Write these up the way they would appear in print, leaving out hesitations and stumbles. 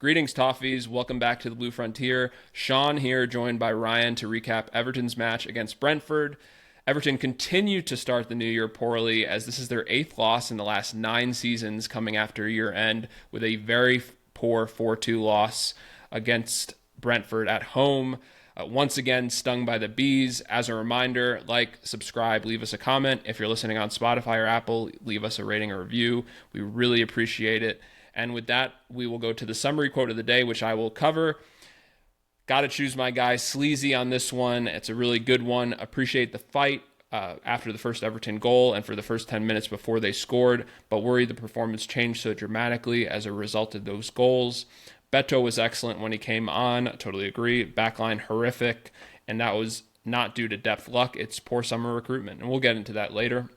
Greetings, Toffees. Welcome back to the Blue Frontier. Shan here, joined by Ryan to recap Everton's match against Brentford. Everton continue to start the new year poorly, as this is their 8th loss in the last 9 seasons, coming after year end with a very poor 4-2 loss against Brentford at home. Once again, stung by the bees. As a reminder, like, subscribe, leave us a comment. If you're listening on Spotify or Apple, leave us a rating or review. We really appreciate it. And with that, we will go to the summary quote of the day, which I will cover. Got to choose my guy Sleazy on this one. It's a really good one. Appreciate the fight after the first Everton goal and for the first 10 minutes before they scored, but worried the performance changed so dramatically as a result of those goals. Beto was excellent when he came on. Totally agree. Backline horrific, and that was not due to depth luck. It's poor summer recruitment, and we'll get into that later.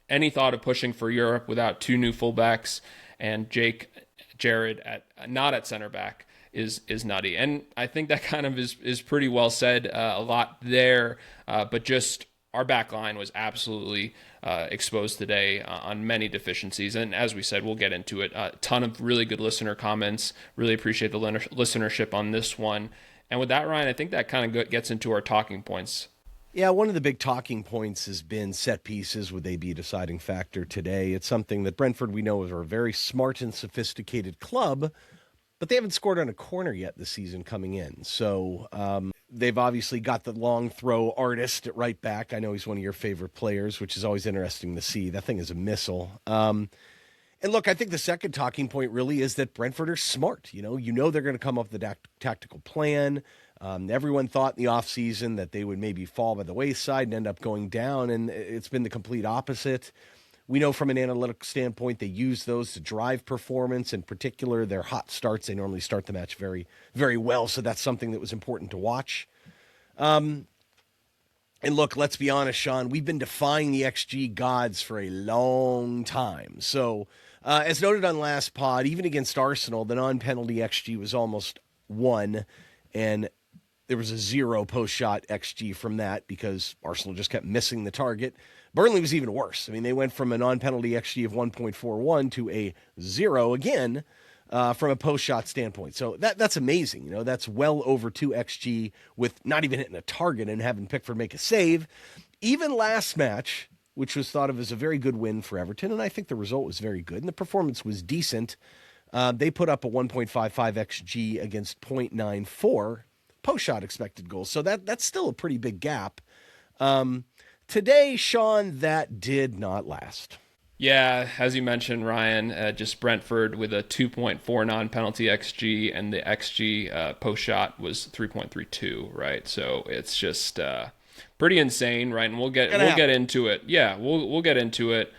Any thought of pushing for Europe without 2 new fullbacks and Jared not at center back is nutty. And I think that kind of is pretty well said. A lot there, but just our back line was absolutely exposed today on many deficiencies. And as we said, we'll get into it. A ton of really good listener comments. Really appreciate the listenership on this one. And with that, Ryan, I think that kind of gets into our talking points. Yeah, one of the big talking points has been set pieces. Would they be a deciding factor today? It's something that Brentford, we know, is a very smart and sophisticated club, but they haven't scored on a corner yet this season coming in. So they've obviously got the long throw artist at right back. I know he's one of your favorite players, which is always interesting to see. That thing is a missile. And look, I think the second talking point really is that Brentford are smart. You know they're going to come up with a tactical plan. Everyone thought in the offseason that they would maybe fall by the wayside and end up going down, and it's been the complete opposite. We know from an analytic standpoint they use those to drive performance, in particular their hot starts. They normally start the match very, very well, so that's something that was important to watch. And look, let's be honest, Sean, we've been defying the XG gods for a long time. So as noted on last pod, even against Arsenal, the non-penalty XG was almost 1, and there was a 0 post-shot XG from that because Arsenal just kept missing the target. Burnley was even worse. I mean, they went from a non-penalty XG of 1.41 to a 0 again from a post-shot standpoint. So that's amazing. That's well over 2 XG with not even hitting a target and having Pickford make a save. Even last match, which was thought of as a very good win for Everton, and I think the result was very good, and the performance was decent. They put up a 1.55 XG against 0.94 post-shot expected goals. So that's still a pretty big gap. Today, Sean, that did not last. Yeah, as you mentioned, Ryan, just Brentford with a 2.4 non-penalty XG, and the XG post-shot was 3.32, right? So it's just pretty insane, right? And we'll get into it. Yeah, we'll get into it.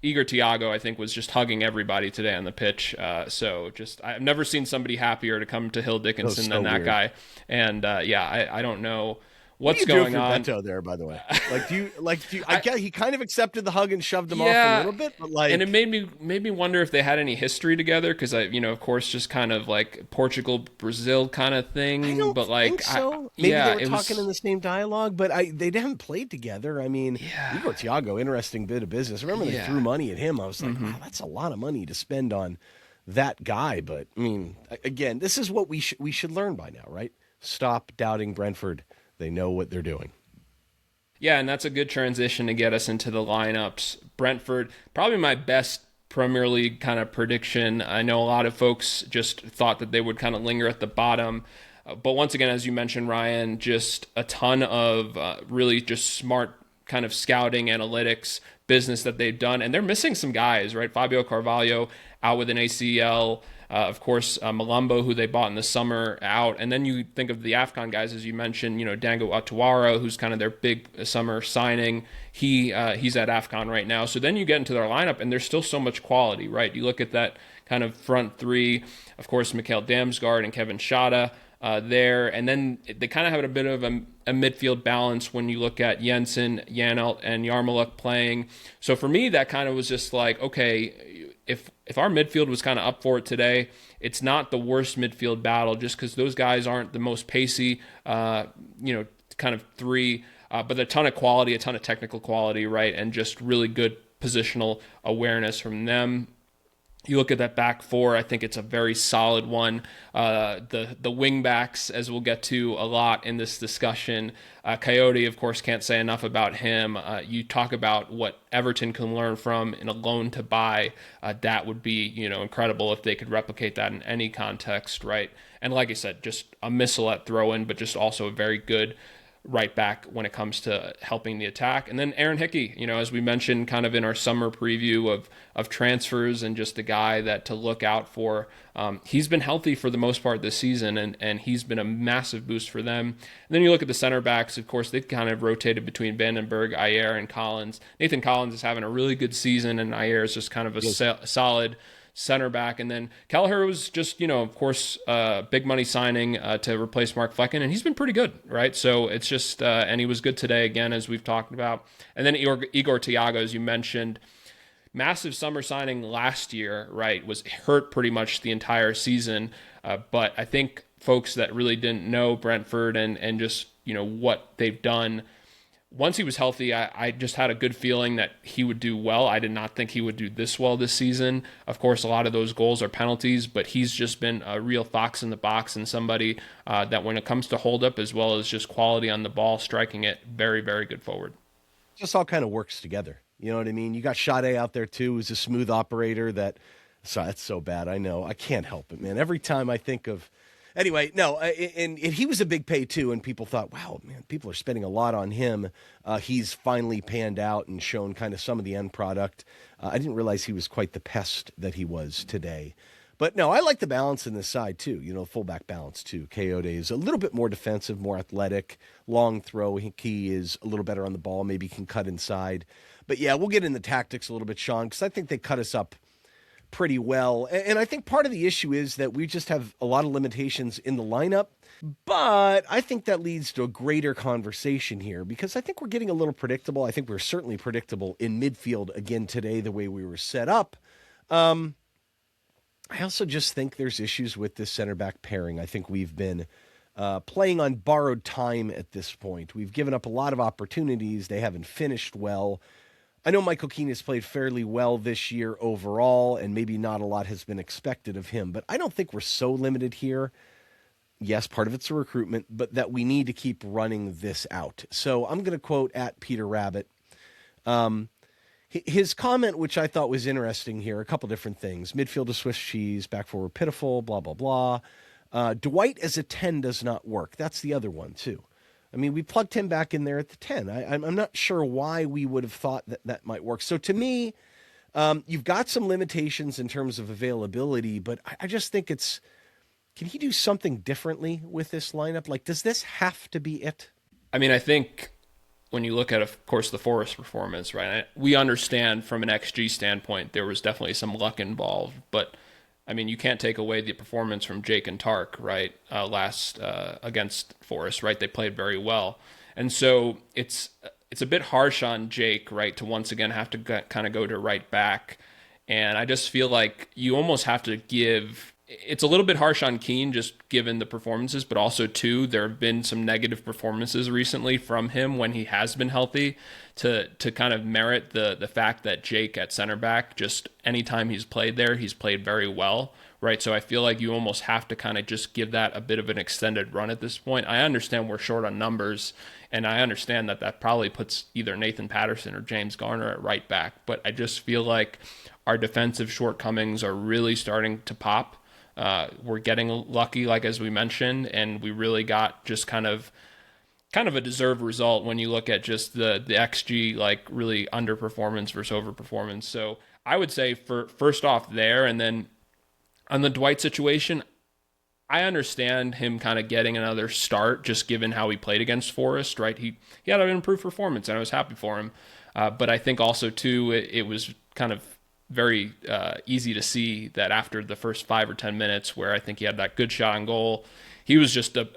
Igor Thiago, I think, was just hugging everybody today on the pitch. So just I've never seen somebody happier to come to Hill Dickinson than that guy. And I don't know what's going on. Beto there, by the way? I guess he kind of accepted the hug and shoved him off a little bit, but and it made me wonder if they had any history together, because of course, just kind of like Portugal, Brazil kind of thing. I don't think so. Maybe they were talking in the same dialogue, but they haven't played together. I mean, Igor Thiago, interesting bit of business. I remember they threw money at him. I was like, wow, that's a lot of money to spend on that guy. But I mean, again, this is what we should learn by now, right? Stop doubting Brentford. They know what they're doing. Yeah, and that's a good transition to get us into the lineups. Brentford, probably my best Premier League kind of prediction. I know a lot of folks just thought that they would kind of linger at the bottom. But once again, as you mentioned, Ryan, just a ton of really just smart kind of scouting, analytics, business that they've done. And they're missing some guys, right? Fabio Carvalho out with an ACL. Of course, Malumbo, who they bought in the summer, out. And then you think of the AFCON guys, as you mentioned, Dango Atuara, who's kind of their big summer signing. He's at AFCON right now. So then you get into their lineup, and there's still so much quality, right? You look at that kind of front three, of course, Mikael Damsgaard and Kevin Schade there. And then they kind of have a bit of a midfield balance when you look at Jensen, Janelt, and Yarmolenko playing. So for me, that kind of was just like, okay, if our midfield was kind of up for it today, it's not the worst midfield battle, just because those guys aren't the most pacey, kind of three, but a ton of quality, a ton of technical quality, right? And just really good positional awareness from them. You look at that back four, I think it's a very solid one. The wing backs, as we'll get to a lot in this discussion, Coyote, of course, can't say enough about him. You talk about what Everton can learn from in a loan to buy. That would be, incredible if they could replicate that in any context, right? And like I said, just a missile at throw-in, but just also a very good right back when it comes to helping the attack. And then Aaron Hickey, as we mentioned kind of in our summer preview of transfers and just the guy that to look out for. He's been healthy for the most part this season, and he's been a massive boost for them. And then you look at the center backs, of course, they've kind of rotated between Vandenberg, Ayer, and Collins. Nathan Collins is having a really good season, and Ayer is just kind of a solid center back. And then Kelleher was just, of course, big money signing to replace Mark Flecken, and he's been pretty good, right? So it's just, and he was good today again, as we've talked about. And then Igor Thiago, as you mentioned, massive summer signing last year, right, was hurt pretty much the entire season. But I think folks that really didn't know Brentford and just, what they've done, once he was healthy, I just had a good feeling that he would do well. I did not think he would do this well this season. Of course, a lot of those goals are penalties, but he's just been a real fox in the box and somebody that when it comes to hold up as well as just quality on the ball, striking it, very, very good forward. Just all kind of works together. You know what I mean? You got Sade out there too, who's a smooth operator that's so bad. I know. I can't help it, man. Every time I think of, anyway, no, and he was a big pay too, and people thought, wow, man, people are spending a lot on him. He's finally panned out and shown kind of some of the end product. I didn't realize he was quite the pest that he was today. But no, I like the balance in this side too, fullback balance too. Coyote is a little bit more defensive, more athletic, long throw. He is a little better on the ball, maybe can cut inside. But yeah, we'll get into tactics a little bit, Sean, because I think they cut us up pretty well. And I think part of the issue is that we just have a lot of limitations in the lineup. But I think that leads to a greater conversation here because I think we're getting a little predictable. I think we're certainly predictable in midfield again today, the way we were set up. I also just think there's issues with this center back pairing. I think we've been playing on borrowed time at this point. We've given up a lot of opportunities. They haven't finished well. I know Michael Keane has played fairly well this year overall, and maybe not a lot has been expected of him, but I don't think we're so limited here. Yes, part of it's a recruitment, but that we need to keep running this out. So I'm going to quote at Peter Rabbit. His comment, which I thought was interesting here, a couple different things. Midfield is Swiss cheese, back forward pitiful, blah, blah, blah. Dwight as a 10 does not work. That's the other one, too. I mean, we plugged him back in there at the 10. I'm not sure why we would have thought that might work. So to me, you've got some limitations in terms of availability, but I just think can he do something differently with this lineup? Like, does this have to be it? I mean, I think when you look at, of course, the Forest performance, right, we understand from an XG standpoint, there was definitely some luck involved, but I mean, you can't take away the performance from Jake and Tark, right, last against Forest, right? They played very well. And so it's a bit harsh on Jake, right, to once again have to kind of go to right back. And I just feel like you almost have to give... It's a little bit harsh on Keane, just given the performances, but also, too, there have been some negative performances recently from him when he has been healthy to kind of merit the fact that Jake at center back, just anytime he's played there, he's played very well, right? So I feel like you almost have to kind of just give that a bit of an extended run at this point. I understand we're short on numbers, and I understand that probably puts either Nathan Patterson or James Garner at right back, but I just feel like our defensive shortcomings are really starting to pop. We're getting lucky, like as we mentioned, and we really got just kind of a deserved result when you look at just the XG, like really underperformance versus overperformance. So I would say first off there, and then on the Dwight situation, I understand him kind of getting another start just given how he played against Forest, right? He had an improved performance, and I was happy for him. But I think also, too, it was kind of very easy to see that after the first 5 or 10 minutes where I think he had that good shot on goal, he was just a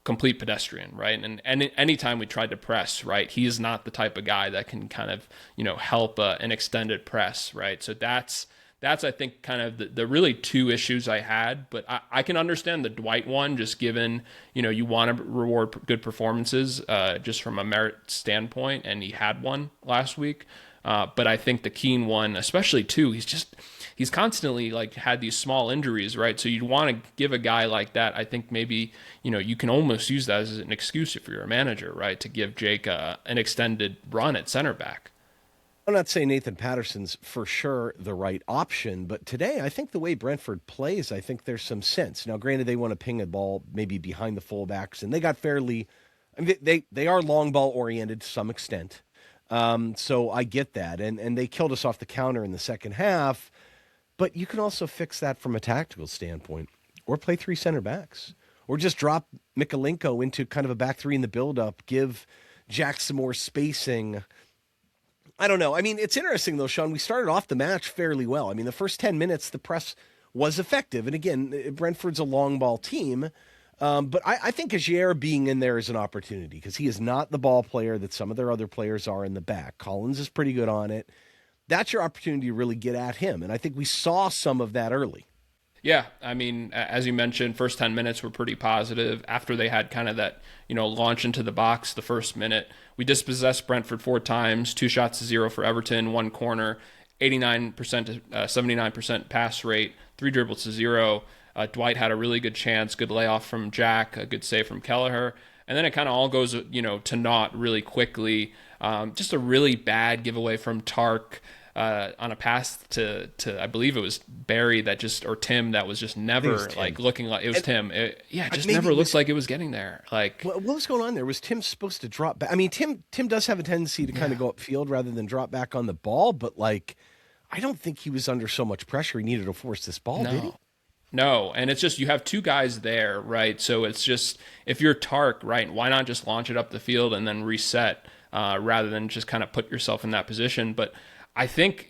complete pedestrian, right? And anytime we tried to press, right, he is not the type of guy that can kind of, help an extended press, right? So that's I think kind of the really two issues I had, but I can understand the Dwight one, just given, you want to reward good performances just from a merit standpoint, and he had one last week. But I think the Keane one, especially too, he's constantly like had these small injuries, right? So you'd want to give a guy like that. I think maybe, you can almost use that as an excuse if you're a manager, right? To give Jake an extended run at center back. I'm not saying Nathan Patterson's for sure the right option, but today I think the way Brentford plays, I think there's some sense. Now, granted, they want to ping a ball maybe behind the fullbacks, and they got fairly, I mean, they are long ball oriented to some extent. So I get that, and they killed us off the counter in the second half. But you can also fix that from a tactical standpoint, or play three center backs, or just drop Mykolenko into kind of a back three in the build-up, give Jack some more spacing. I don't know. I mean, it's interesting, though, Sean. We started off the match fairly well. I mean, the first 10 minutes, the press was effective. And again, Brentford's a long ball team. But I think Aguirre being in there is an opportunity because he is not the ball player that some of their other players are in the back. Collins is pretty good on it. That's your opportunity to really get at him. And I think we saw some of that early. Yeah, I mean, as you mentioned, first 10 minutes were pretty positive. After they had kind of that, launch into the box the first minute, we dispossessed Brentford 4 times, 2 shots to 0 for Everton, 1 corner, 89% to 79% pass rate, 3 dribbles to 0. Dwight had a really good chance, good layoff from Jack, a good save from Kelleher. And then it kind of all goes, to naught really quickly. Just a really bad giveaway from Tark. On a pass to I believe it was Barry or Tim that was just never like looking like it was Tim. It just never looked like it was getting there. Like what was going on there? Was Tim supposed to drop back? I mean, Tim does have a tendency to kind of go upfield rather than drop back on the ball, but like I don't think he was under so much pressure he needed to force this ball, did he? No, and it's just you have 2 guys there, right? So it's just if you're Tark, right, why not just launch it up the field and then reset rather than just kind of put yourself in that position? But I think,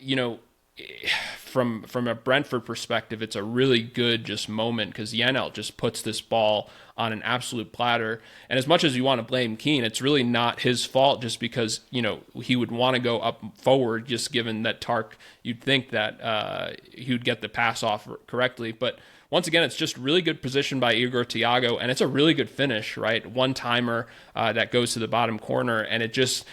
from a Brentford perspective, it's a really good just moment because Janelt just puts this ball on an absolute platter. And as much as you want to blame Keane, it's really not his fault just because, he would want to go up forward just given that Tark, you'd think that he would get the pass off correctly. But once again, it's just really good position by Igor Thiago, and it's a really good finish, right? One-timer that goes to the bottom corner, and it just...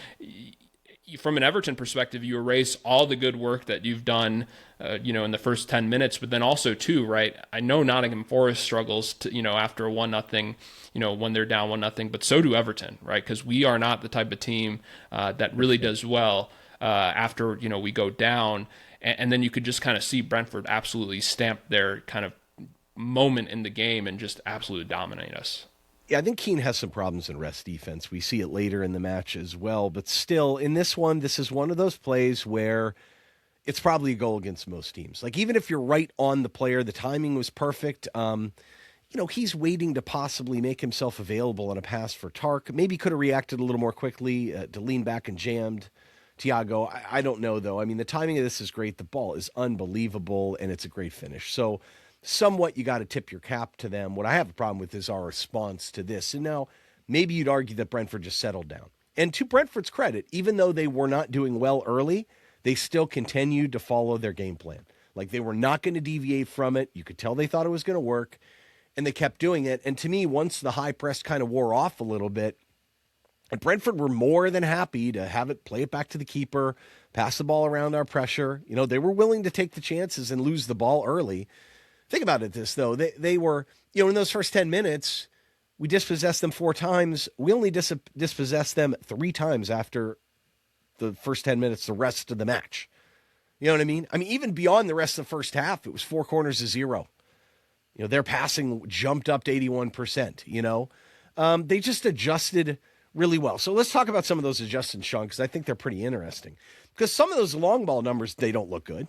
From an Everton perspective, you erase all the good work that you've done, in the first 10 minutes, but then also too, right? I know Nottingham Forest struggles to, after 1-0, when they're down 1-0, but so do Everton, right? Because we are not the type of team that really does well after, we go down. And then you could just kind of see Brentford absolutely stamp their kind of moment in the game and just absolutely dominate us. Yeah, I think Keane has some problems in rest defense. We see it later in the match as well. But still, in this one, this is one of those plays where it's probably a goal against most teams. Like, even if you're right on the player, the timing was perfect. He's waiting to possibly make himself available on a pass for Tark. Maybe could have reacted a little more quickly to lean back and jammed Thiago. I don't know, though. I mean, the timing of this is great. The ball is unbelievable, and it's a great finish. So somewhat you got to tip your cap to them. What I have a problem with is our response to this. And now maybe you'd argue that Brentford just settled down. And to Brentford's credit, even though they were not doing well early, they still continued to follow their game plan. Like they were not going to deviate from it. You could tell they thought it was going to work, and they kept doing it. And to me, once the high press kind of wore off a little bit, and Brentford were more than happy to have it, play it back to the keeper, pass the ball around our pressure. They were willing to take the chances and lose the ball early. Think about it though. They were, in those first 10 minutes, we dispossessed them 4 times. We only dispossessed them 3 times after the first 10 minutes, the rest of the match. You know what I mean? I mean, even beyond the rest of the first half, it was 4 corners to 0. Their passing jumped up to 81%, They just adjusted really well. So let's talk about some of those adjustments, Sean, because I think they're pretty interesting. Because some of those long ball numbers, they don't look good.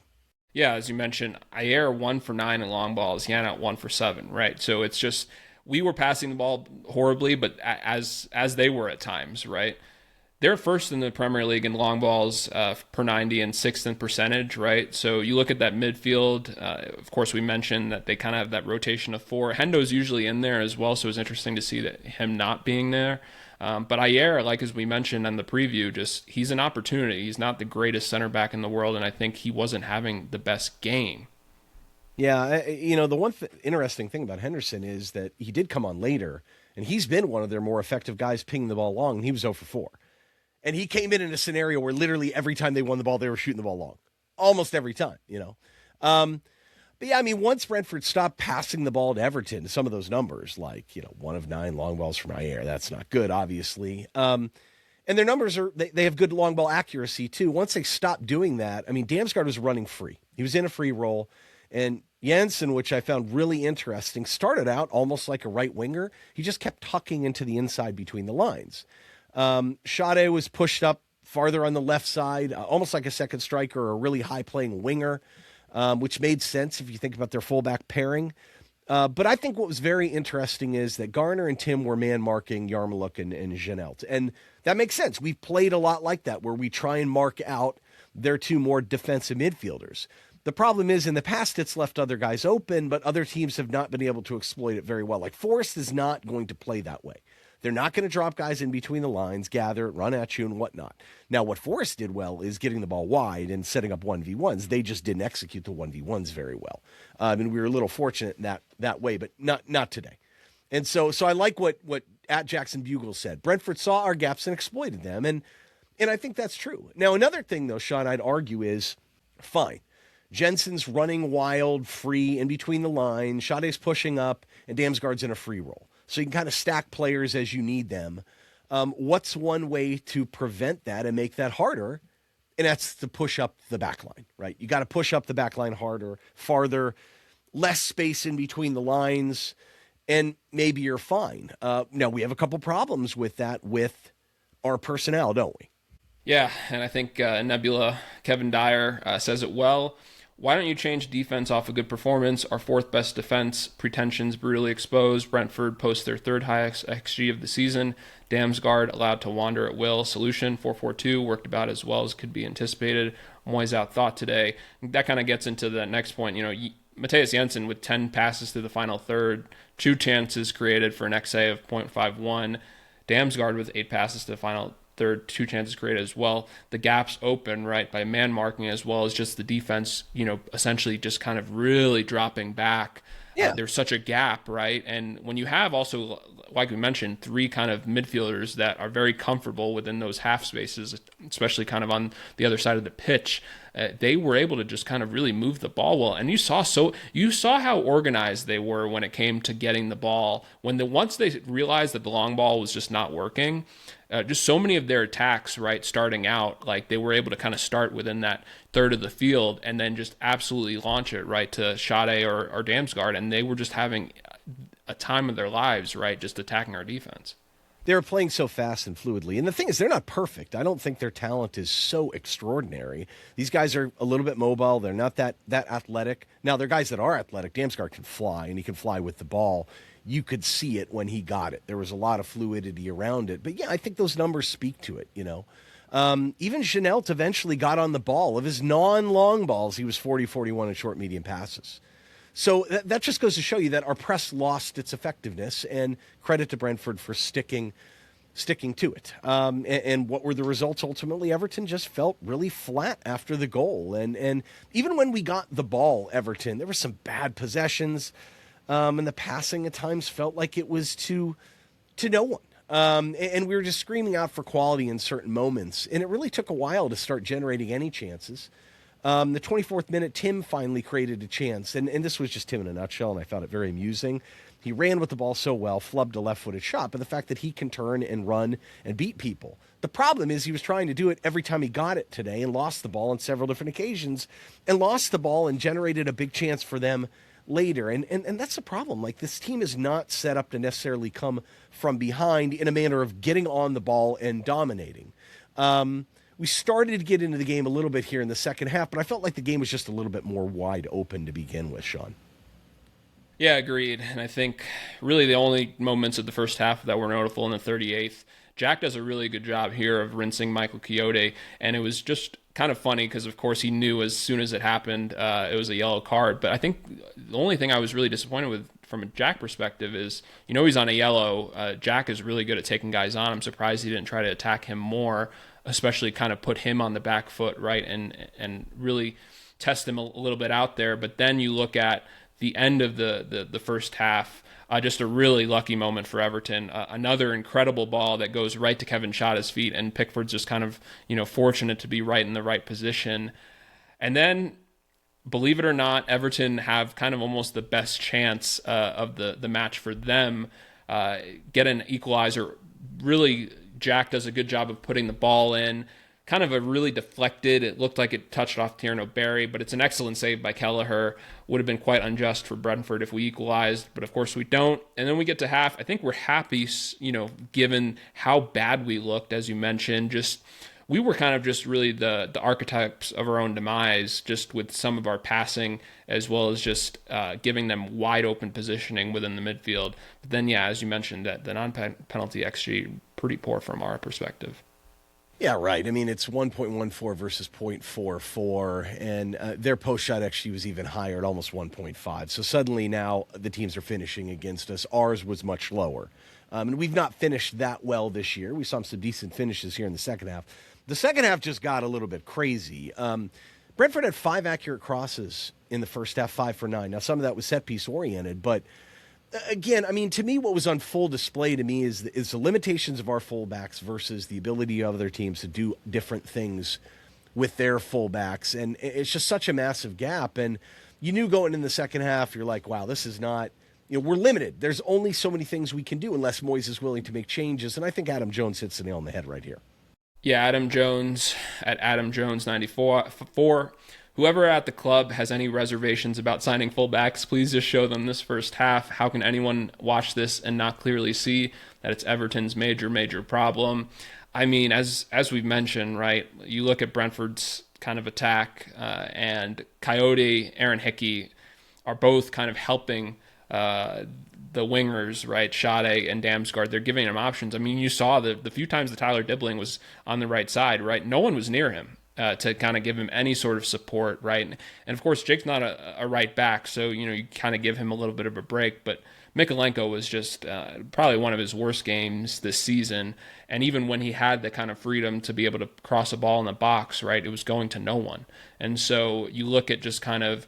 Yeah, as you mentioned, Ayer 1 for 9 in long balls, Janelt 1 for 7, right? So it's just, we were passing the ball horribly, but as they were at times, right? They're first in the Premier League in long balls per 90 and 6th in percentage, right? So you look at that midfield, of course we mentioned that they kind of have that rotation of 4. Hendo's usually in there as well, so it's interesting to see that him not being there. But Ayer, like as we mentioned on the preview, he's an opportunity. He's not the greatest center back in the world, and I think he wasn't having the best game. Yeah, the one interesting thing about Henderson is that he did come on later, and he's been one of their more effective guys pinging the ball long, and he was 0 for 4. And he came in a scenario where literally every time they won the ball, they were shooting the ball long. Almost every time, But yeah, I mean, once Brentford stopped passing the ball to Everton, some of those numbers, like, 1 of 9 long balls from Ryan, that's not good, obviously. And their numbers they have good long ball accuracy too. Once they stopped doing that, I mean, Damsgaard was running free. He was in a free role. And Jensen, which I found really interesting, started out almost like a right winger. He just kept tucking into the inside between the lines. Sade was pushed up farther on the left side, almost like a second striker or a really high-playing winger, which made sense if you think about their fullback pairing. But I think what was very interesting is that Garner and Tim were man-marking Yarmulke and Janelt. And that makes sense. We've played a lot like that, where we try and mark out their two more defensive midfielders. The problem is, in the past, it's left other guys open, but other teams have not been able to exploit it very well. Like, Forest is not going to play that way. They're not going to drop guys in between the lines, gather, run at you, and whatnot. Now, what Forest did well is getting the ball wide and setting up 1v1s. They just didn't execute the 1v1s very well. And we were a little fortunate in that way, but not today. And so I like what at Jackson Bugle said. Brentford saw our gaps and exploited them, and I think that's true. Now, another thing, though, Sean, I'd argue is, fine, Jensen's running wild, free, in between the lines, Sade's pushing up, and Damsgaard's in a free roll. So you can kind of stack players as you need them. What's one way to prevent that and make that harder? And that's to push up the back line, right? You got to push up the back line harder, farther, less space in between the lines, and maybe you're fine. Now, we have a couple problems with that with our personnel, don't we? Yeah, and I think Nebula Kevin Dyer says it well. Why don't you change defense off a good performance? Our fourth best defense, pretensions brutally exposed. Brentford posts their third highest XG of the season. Damsgaard allowed to wander at will. Solution 4-4-2 worked about as well as could be anticipated. Moyes outthought today. That kind of gets into the next point. Matthias Jensen with 10 passes through the final third, 2 chances created for an XA of 0.51. Damsgaard with 8 passes to the final third, 2 chances created as well. The gaps open, right, by man marking as well as just the defense, essentially just kind of really dropping back. Yeah. There's such a gap, right? And when you have also, like we mentioned, 3 kind of midfielders that are very comfortable within those half spaces, especially kind of on the other side of the pitch, they were able to just kind of really move the ball well. And you saw how organized they were when it came to getting the ball. Once they realized that the long ball was just not working, just so many of their attacks, right, starting out, like they were able to kind of start within that third of the field and then just absolutely launch it right to Sade or Damsgaard, and they were just having a time of their lives, right, just attacking our defense. They were playing so fast and fluidly. And the thing is, they're not perfect. I don't think their talent is so extraordinary. These guys are a little bit mobile. They're not that athletic. Now, they're guys that are athletic. Damsgaard can fly, and he can fly with the ball. You could see it when he got it. There was a lot of fluidity around it. But, yeah, I think those numbers speak to it, Even Janelt eventually got on the ball. Of his non-long balls, he was 40-41 in short, medium passes. So that just goes to show you that our press lost its effectiveness, and credit to Brentford for sticking to it. And what were the results ultimately? Everton just felt really flat after the goal. And even when we got the ball, Everton, there were some bad possessions, and the passing at times felt like it was to no one. And we were just screaming out for quality in certain moments. And it really took a while to start generating any chances. The 24th minute, Tim finally created a chance. And this was just Tim in a nutshell, and I found it very amusing. He ran with the ball so well, flubbed a left-footed shot, but the fact that he can turn and run and beat people. The problem is he was trying to do it every time he got it today and lost the ball on several different occasions and lost the ball and generated a big chance for them later. And that's the problem. Like, this team is not set up to necessarily come from behind in a manner of getting on the ball and dominating. We started to get into the game a little bit here in the second half, but I felt like the game was just a little bit more wide open to begin with, Sean. Yeah, agreed. And I think really the only moments of the first half that were notable in the 38th, Jack does a really good job here of rinsing Michael Quixote, and it was just kind of funny because, of course, he knew as soon as it happened it was a yellow card. But I think the only thing I was really disappointed with from a Jack perspective is, he's on a yellow. Jack is really good at taking guys on. I'm surprised he didn't try to attack him more, especially kind of put him on the back foot, right, and really test him a little bit out there. But then you look at the end of the first half. Just a really lucky moment for Everton. Another incredible ball that goes right to Kevin Schotta's feet, and Pickford's just kind of, fortunate to be right in the right position. And then, believe it or not, Everton have kind of almost the best chance of the match for them. Get an equalizer. Really, Jack does a good job of putting the ball in. Kind of a really deflected, it looked like it touched off Thierno Barry, but it's an excellent save by Kelleher. Would have been quite unjust for Brentford if we equalized, but of course we don't. And then we get to half. I think we're happy, given how bad we looked, as you mentioned. We were kind of just really the archetypes of our own demise, just with some of our passing, as well as just giving them wide open positioning within the midfield. But then, yeah, as you mentioned, that the non-penalty XG, pretty poor from our perspective. Yeah, right. I mean, it's 1.14 versus 0.44, and their post-shot actually was even higher at almost 1.5. So suddenly now the teams are finishing against us. Ours was much lower. And we've not finished that well this year. We saw some decent finishes here in the second half. The second half just got a little bit crazy. Brentford had 5 accurate crosses in the first half, 5 for 9. Now, some of that was set-piece oriented, but again, I mean, to me, what was on full display to me is the limitations of our fullbacks versus the ability of other teams to do different things with their fullbacks. And it's just such a massive gap. And you knew going in the second half, you're like, wow, this is not, we're limited. There's only so many things we can do unless Moyes is willing to make changes. And I think Adam Jones hits the nail on the head right here. Yeah, Adam Jones at Adam Jones 94. Whoever at the club has any reservations about signing fullbacks, please just show them this first half. How can anyone watch this and not clearly see that it's Everton's major problem? I mean, as we've mentioned, right, you look at Brentford's kind of attack, and Coyote, Aaron Hickey are both kind of helping the wingers, right, Sade and Damsgaard. They're giving them options. I mean, you saw the few times that Tyler Dibbling was on the right side, right? No one was near him to kind of give him any sort of support, right? And of course, Jake's not a right back, so, you kind of give him a little bit of a break. But Mykolenko was just probably one of his worst games this season. And even when he had the kind of freedom to be able to cross a ball in the box, right, it was going to no one. And so you look at just kind of,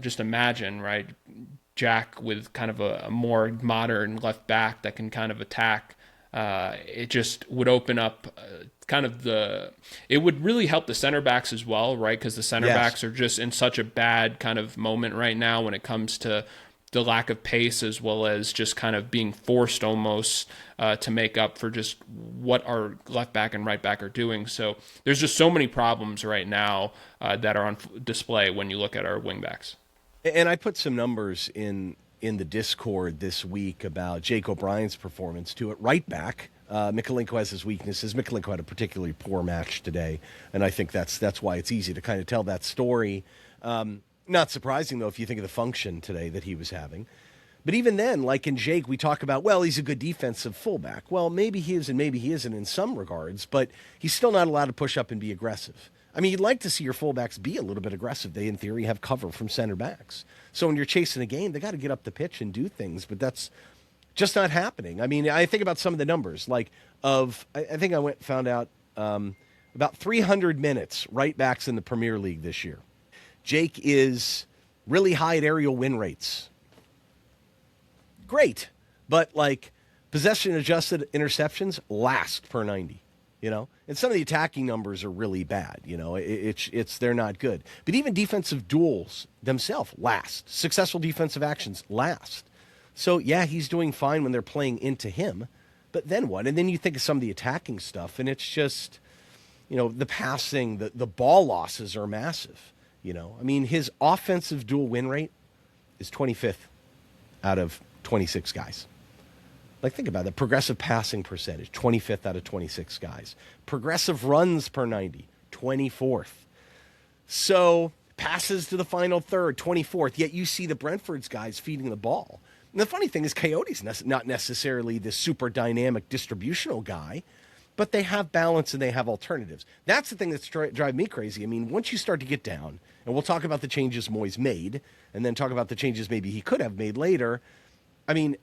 just imagine, right, Jack with kind of a more modern left back that can kind of attack. It just would open up it would really help the center backs as well, right? Because the center backs are just in such a bad kind of moment right now when it comes to the lack of pace, as well as just kind of being forced almost to make up for just what our left back and right back are doing. So there's just so many problems right now that are on display when you look at our wing backs. And I put some numbers in the Discord this week about Jake O'Brien's performance too at right back. Mykolenko has his weaknesses. Mykolenko had a particularly poor match today, and I think that's why it's easy to kind of tell that story. Not surprising, though, if you think of the function today that he was having. But even then, like in Jake, we talk about, well, he's a good defensive fullback. Well, maybe he is and maybe he isn't in some regards, but he's still not allowed to push up and be aggressive. I mean, you'd like to see your fullbacks be a little bit aggressive. They, in theory, have cover from center backs. So when you're chasing a game, they got to get up the pitch and do things, but that's just not happening. I mean, I think about some of the numbers, I think I found out about 300 minutes right backs in the Premier League this year. Jake is really high at aerial win rates. Great, but possession adjusted interceptions last per 90. And some of the attacking numbers are really bad. They're not good. But even defensive duels themselves last. Successful defensive actions last. So, yeah, he's doing fine when they're playing into him. But then what? And then you think of some of the attacking stuff, and it's just, the passing, the ball losses are massive. I mean, his offensive dual win rate is 25th out of 26 guys. Think about that. Progressive passing percentage, 25th out of 26 guys. Progressive runs per 90, 24th. So passes to the final third, 24th. Yet you see the Brentford's guys feeding the ball. And the funny thing is Coyote's not necessarily this super dynamic distributional guy, but they have balance and they have alternatives. That's the thing that's driving me crazy. I mean, once you start to get down, and we'll talk about the changes Moyes made, and then talk about the changes maybe he could have made later. I mean,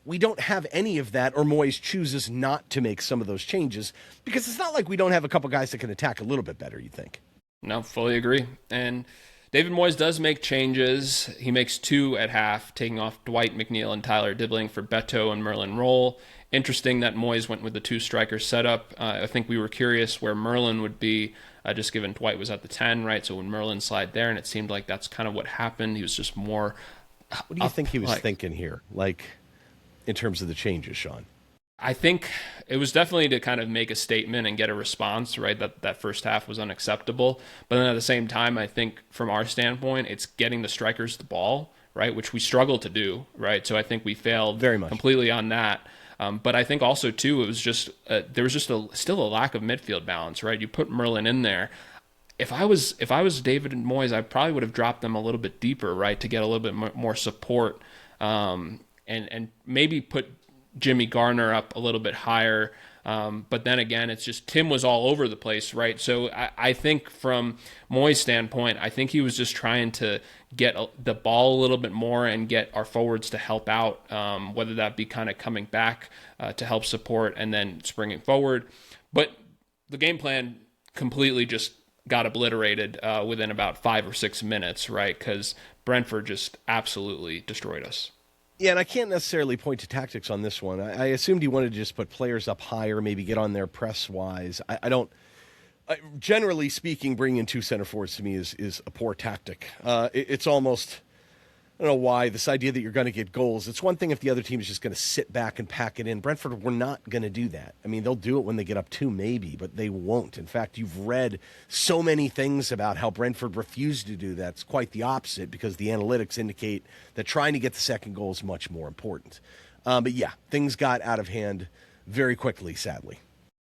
we don't have any of that, or Moyes chooses not to make some of those changes, because it's not like we don't have a couple guys that can attack a little bit better, you think. No, fully agree. And David Moyes does make changes. He makes two at half, taking off Dwight McNeil and Tyler Dibbling for Beto and Merlin Roll. Interesting that Moyes went with the two striker setup. I think we were curious where Merlin would be, just given Dwight was at the 10, right? So when Merlin slide there, and it seemed like that's kind of what happened. He was just more. What do you think he was thinking here, like in terms of the changes, Sean? I think it was definitely to kind of make a statement and get a response, right? That first half was unacceptable. But then at the same time, I think from our standpoint, it's getting the strikers the ball, right? Which we struggle to do, right? So I think we failed very much completely on that. But I think also too, it was just there was just still a lack of midfield balance, right? You put Merlin in there. If I was David and Moyes, I probably would have dropped them a little bit deeper, right, to get a little bit more support, and maybe put Jimmy Garner up a little bit higher. But then again, it's just Tim was all over the place, right? So I think from Moyes' standpoint, I think he was just trying to get the ball a little bit more and get our forwards to help out, whether that be kind of coming back to help support and then springing forward. But the game plan completely just got obliterated within about 5 or 6 minutes, right? Because Brentford just absolutely destroyed us. Yeah, and I can't necessarily point to tactics on this one. I assumed he wanted to just put players up higher, maybe get on there press-wise. I don't. Generally speaking, bringing in two center forwards to me is a poor tactic. It's almost, I don't know why, this idea that you're going to get goals. It's one thing if the other team is just going to sit back and pack it in. Brentford were not going to do that. I mean, they'll do it when they get up 2 maybe, but they won't. In fact, you've read so many things about how Brentford refused to do that. It's quite the opposite because the analytics indicate that trying to get the second goal is much more important. But yeah, things got out of hand very quickly, sadly.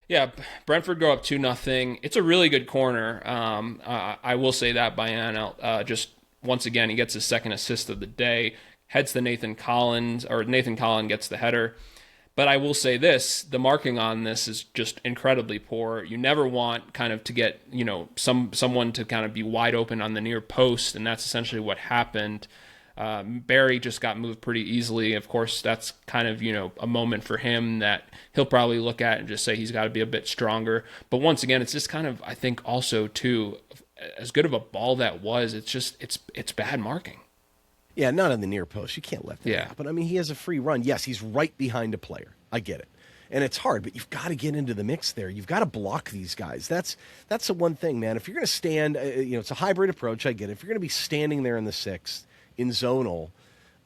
Yeah, Brentford go up 2-0. It's a really good corner. I will say that by just once again, he gets his second assist of the day, heads to Nathan Collins gets the header. But I will say this, the marking on this is just incredibly poor. You never want kind of to get, someone to kind of be wide open on the near post, and that's essentially what happened. Barry just got moved pretty easily. Of course, that's kind of, a moment for him that he'll probably look at and just say he's got to be a bit stronger. But once again, it's just kind of, I think also too, as good of a ball that was, it's bad marking. Yeah, not on the near post. You can't let that happen. I mean, he has a free run. Yes, he's right behind a player. I get it. And it's hard, but you've got to get into the mix there. You've got to block these guys. That's the one thing, man. If you're going to stand, it's a hybrid approach. I get it. If you're going to be standing there in the sixth, in zonal,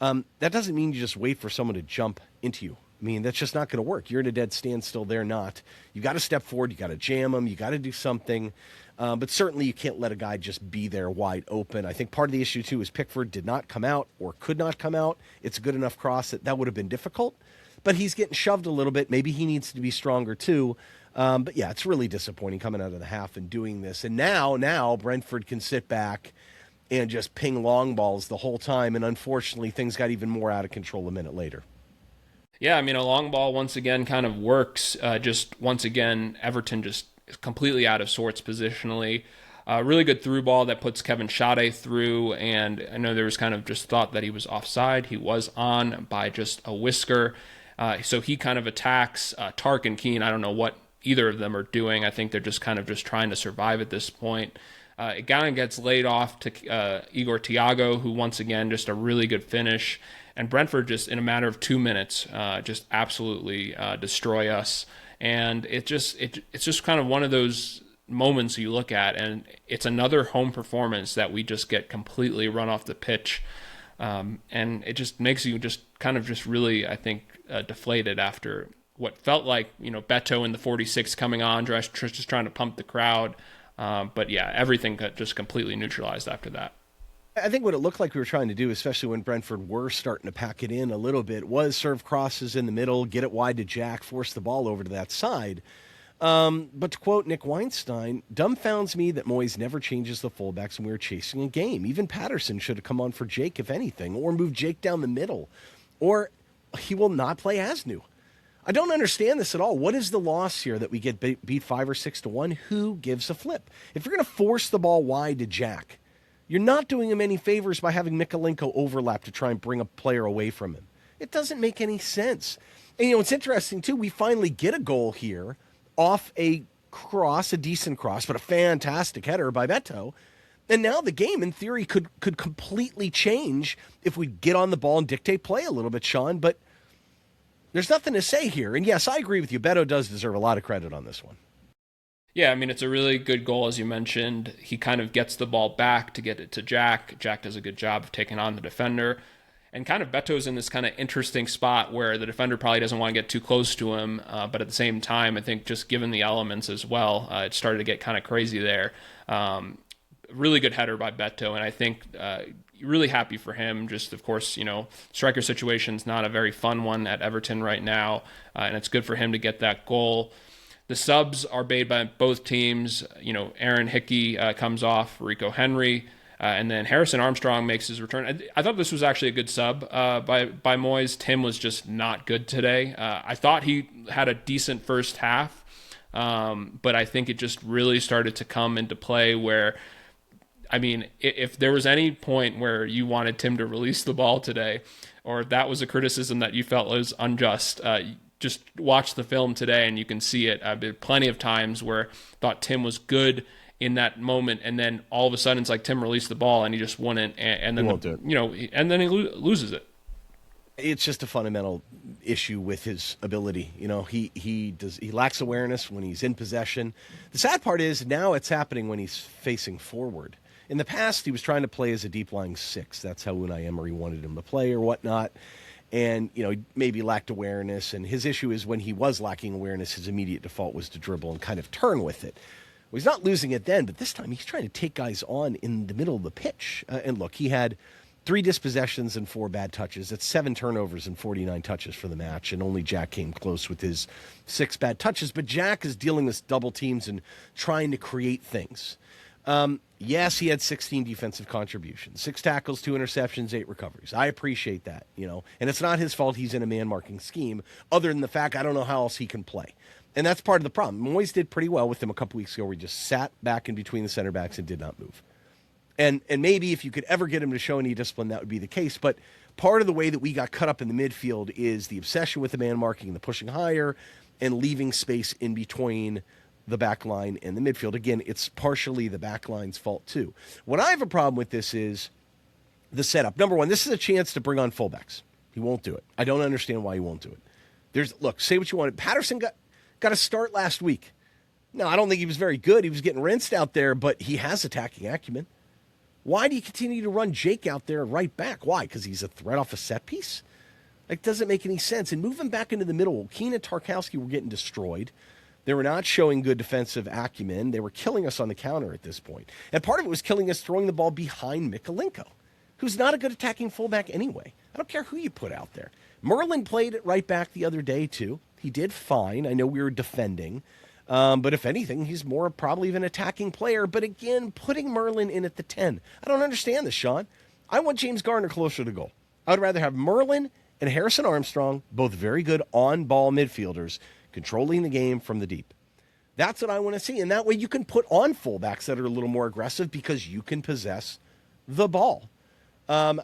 that doesn't mean you just wait for someone to jump into you. I mean, that's just not going to work. You're in a dead standstill. They're not. You got to step forward. You got to jam them. You got to do something. But certainly you can't let a guy just be there wide open. I think part of the issue, too, is Pickford did not come out or could not come out. It's a good enough cross that would have been difficult. But he's getting shoved a little bit. Maybe he needs to be stronger, too. But, yeah, it's really disappointing coming out of the half and doing this. And now Brentford can sit back and just ping long balls the whole time. And unfortunately, things got even more out of control a minute later. Yeah, I mean, a long ball once again kind of works. Just once again, Everton just is completely out of sorts positionally. Really good through ball that puts Kevin Schade through. And I know there was kind of just thought that he was offside. He was on by just a whisker. So he kind of attacks Tark and Keane. I don't know what either of them are doing. I think they're just kind of just trying to survive at this point. It kind of gets laid off to Igor Thiago, who once again, just a really good finish. And Brentford just in a matter of 2 minutes, just absolutely destroy us. And it's just kind of one of those moments you look at, and it's another home performance that we just get completely run off the pitch. And it just makes you just kind of just really, I think, deflated after what felt like, Beto in the 46 coming on, just trying to pump the crowd. But yeah, everything got just completely neutralized after that. I think what it looked like we were trying to do, especially when Brentford were starting to pack it in a little bit, was serve crosses in the middle, get it wide to Jack, force the ball over to that side. But to quote Nick Weinstein, dumbfounds me that Moyes never changes the fullbacks when we were chasing a game. Even Patterson should have come on for Jake, if anything, or moved Jake down the middle. Or he will not play Asnu. I don't understand this at all. What is the loss here that we get beat 5 or 6-1? Who gives a flip? If you're going to force the ball wide to Jack, you're not doing him any favors by having Mykolenko overlap to try and bring a player away from him. It doesn't make any sense. And, it's interesting, too. We finally get a goal here off a cross, a decent cross, but a fantastic header by Beto. And now the game, in theory, could completely change if we get on the ball and dictate play a little bit, Sean. But there's nothing to say here. And yes, I agree with you. Beto does deserve a lot of credit on this one. Yeah, I mean, it's a really good goal, as you mentioned. He kind of gets the ball back to get it to Jack. Jack does a good job of taking on the defender. And kind of Beto's in this kind of interesting spot where the defender probably doesn't want to get too close to him. But at the same time, I think just given the elements as well, it started to get kind of crazy there. Really good header by Beto, and I think really happy for him. Just, of course, striker situation's not a very fun one at Everton right now, and it's good for him to get that goal. The subs are made by both teams. Aaron Hickey comes off, Rico Henry, and then Harrison Armstrong makes his return. I thought this was actually a good sub by Moyes. Tim was just not good today. I thought he had a decent first half, but I think it just really started to come into play where, I mean, if there was any point where you wanted Tim to release the ball today, or if that was a criticism that you felt was unjust, just watch the film today and you can see it. There plenty of times where I thought Tim was good in that moment, and then all of a sudden it's like Tim released the ball and he just wouldn't, and then and then he loses it. It's just a fundamental issue with his ability. He lacks awareness when he's in possession. The sad part is now it's happening when he's facing forward. In the past, he was trying to play as a deep-lying six. That's how Unai Emery wanted him to play or whatnot. And, he maybe lacked awareness. And his issue is when he was lacking awareness, his immediate default was to dribble and kind of turn with it. Well, he's not losing it then, but this time he's trying to take guys on in the middle of the pitch. And look, he had 3 dispossessions and 4 bad touches. That's 7 turnovers and 49 touches for the match. And only Jack came close with his 6 bad touches. But Jack is dealing with double teams and trying to create things. Yes, he had 16 defensive contributions, 6 tackles, 2 interceptions, 8 recoveries. I appreciate that, and it's not his fault he's in a man-marking scheme, other than the fact I don't know how else he can play. And that's part of the problem. Moyes did pretty well with him a couple weeks ago where he just sat back in between the center backs and did not move. And maybe if you could ever get him to show any discipline, that would be the case. But part of the way that we got cut up in the midfield is the obsession with the man-marking and the pushing higher and leaving space in between the back line and the midfield. Again, it's partially the back line's fault too. What I have a problem with this is the setup. Number one, this is a chance to bring on fullbacks. He won't do it. I don't understand why he won't do it. Look, say what you want. Patterson got a start last week. No, I don't think he was very good. He was getting rinsed out there, but he has attacking acumen. Why do you continue to run Jake out there right back? Why? Because he's a threat off a set piece? It doesn't make any sense. And move him back into the middle. Keane and Tarkowski were getting destroyed. They were not showing good defensive acumen. They were killing us on the counter at this point. And part of it was killing us throwing the ball behind Mykolenko, who's not a good attacking fullback anyway. I don't care who you put out there. Merlin played at right back the other day, too. He did fine. I know we were defending. But if anything, he's more probably of an attacking player. But again, putting Merlin in at the 10. I don't understand this, Sean. I want James Garner closer to goal. I would rather have Merlin and Harrison Armstrong, both very good on-ball midfielders, controlling the game from the deep. That's what I want to see. And that way you can put on fullbacks that are a little more aggressive because you can possess the ball. I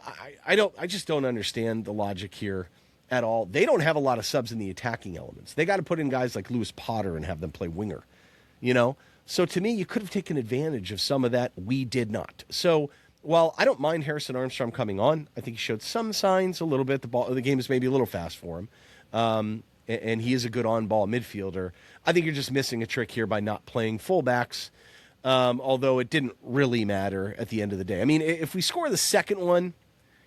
just don't understand the logic here at all. They don't have a lot of subs in the attacking elements. They got to put in guys like Lewis Potter and have them play winger, So to me, you could have taken advantage of some of that. We did not. So while I don't mind Harrison Armstrong coming on, I think he showed some signs a little bit. The game is maybe a little fast for him. And he is a good on-ball midfielder. I think you're just missing a trick here by not playing fullbacks, although it didn't really matter at the end of the day. I mean, if we score the second one,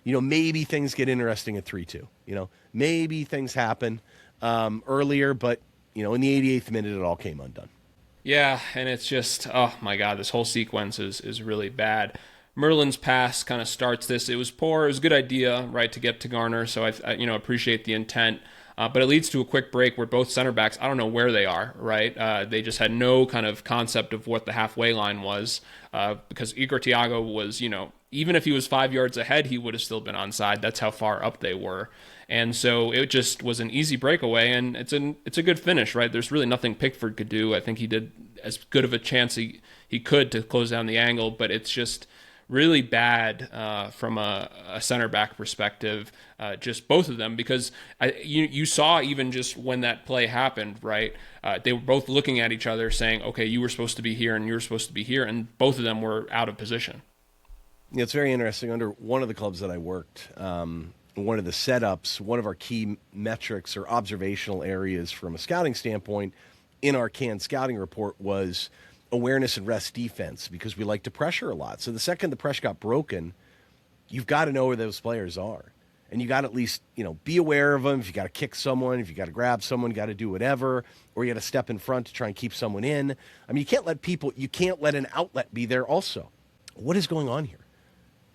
maybe things get interesting at 3-2. Maybe things happen earlier, but, in the 88th minute, it all came undone. Yeah, and it's just, oh my God, this whole sequence is really bad. Merlin's pass kind of starts this. It was poor. It was a good idea, right, to get to Garner, so I appreciate the intent. But it leads to a quick break where both center backs, I don't know where they are, right? They just had no kind of concept of what the halfway line was because Igor Thiago was, even if he was 5 yards ahead, he would have still been onside. That's how far up they were. And so it just was an easy breakaway, and it's a good finish, right? There's really nothing Pickford could do. I think he did as good of a chance he could to close down the angle, but it's just really bad from a center back perspective, just both of them, because you saw even just when that play happened, right? They were both looking at each other saying, okay, you were supposed to be here and you were supposed to be here, and both of them were out of position. Yeah, it's very interesting. Under one of the clubs that I worked, one of the setups, one of our key metrics or observational areas from a scouting standpoint in our canned scouting report was awareness and rest defense, because we like to pressure a lot. So the second the pressure got broken, you've got to know where those players are. And you got to at least, be aware of them. If you got to kick someone, if you got to grab someone, you got to do whatever, or you got to step in front to try and keep someone in. I mean, you can't let an outlet be there also. What is going on here?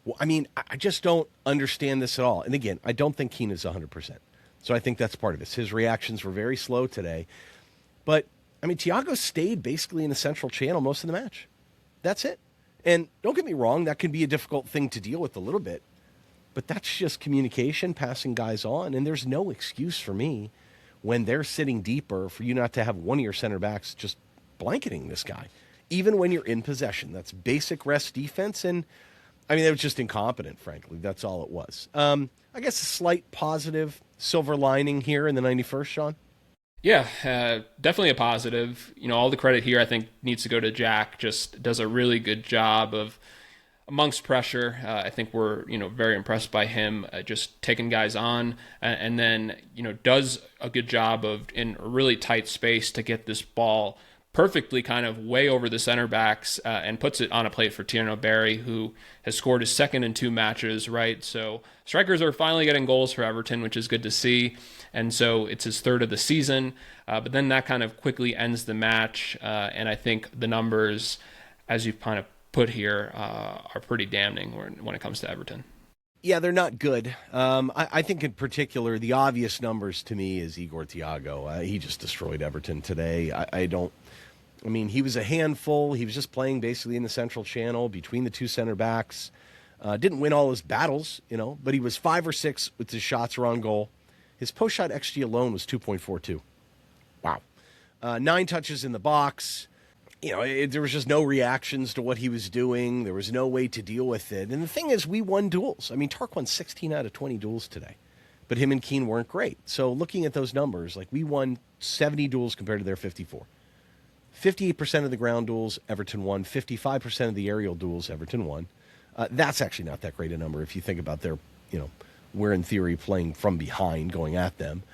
Well, I mean, I just don't understand this at all. And again, I don't think Keane is 100%. So I think that's part of this. His reactions were very slow today. But, I mean, Thiago stayed basically in the central channel most of the match. That's it. And don't get me wrong, that can be a difficult thing to deal with a little bit. But that's just communication, passing guys on. And there's no excuse for me when they're sitting deeper for you not to have one of your center backs just blanketing this guy, even when you're in possession. That's basic rest defense. And, I mean, it was just incompetent, frankly. That's all it was. I guess a slight positive silver lining here in the 91st, Sean? Yeah, definitely a positive. All the credit here I think needs to go to Jack. Just does a really good job of amongst pressure. I think we're very impressed by him just taking guys on, and then does a good job of in a really tight space to get this ball perfectly kind of way over the center backs and puts it on a plate for Thierno Barry, who has scored his second in 2 matches, right? So strikers are finally getting goals for Everton, which is good to see. And so it's his 3rd of the season. But then that kind of quickly ends the match. And I think the numbers, as you've kind of put here, are pretty damning when it comes to Everton. Yeah, they're not good. I think in particular, the obvious numbers to me is Igor Thiago. He just destroyed Everton today. I mean, he was a handful. He was just playing basically in the central channel between the 2 center backs. Didn't win all his battles, but he was 5 or 6 with his shots were on goal. His post-shot XG alone was 2.42. Wow. 9 touches in the box. There was just no reactions to what he was doing. There was no way to deal with it. And the thing is, we won duels. I mean, Tark won 16 out of 20 duels today. But him and Keane weren't great. So looking at those numbers, we won 70 duels compared to their 54. 58% of the ground duels, Everton won. 55% of the aerial duels, Everton won. That's actually not that great a number if you think about we're in theory playing from behind, going at them.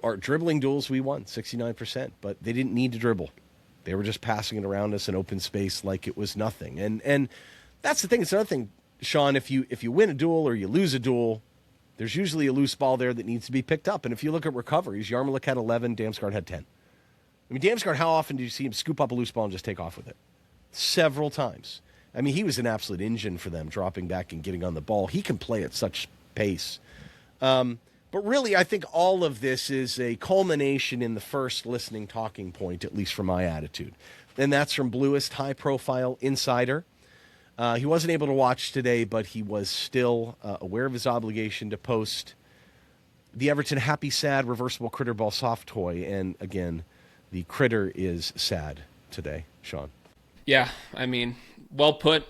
Our dribbling duels, we won 69%, but they didn't need to dribble. They were just passing it around us in open space like it was nothing. And that's the thing. It's another thing, Sean, if you win a duel or you lose a duel, there's usually a loose ball there that needs to be picked up. And if you look at recoveries, Yarmolenko had 11, Damsgaard had 10. I mean, Damsgaard, how often do you see him scoop up a loose ball and just take off with it? Several times. I mean, he was an absolute engine for them, dropping back and getting on the ball. He can play at such pace. But really, I think all of this is a culmination in the first listening talking point, at least from my attitude. And that's from Bluest high-profile insider. He wasn't able to watch today, but he was still aware of his obligation to post the Everton Happy Sad reversible critter ball soft toy. And again, the critter is sad today, Sean. Yeah, I mean, well put.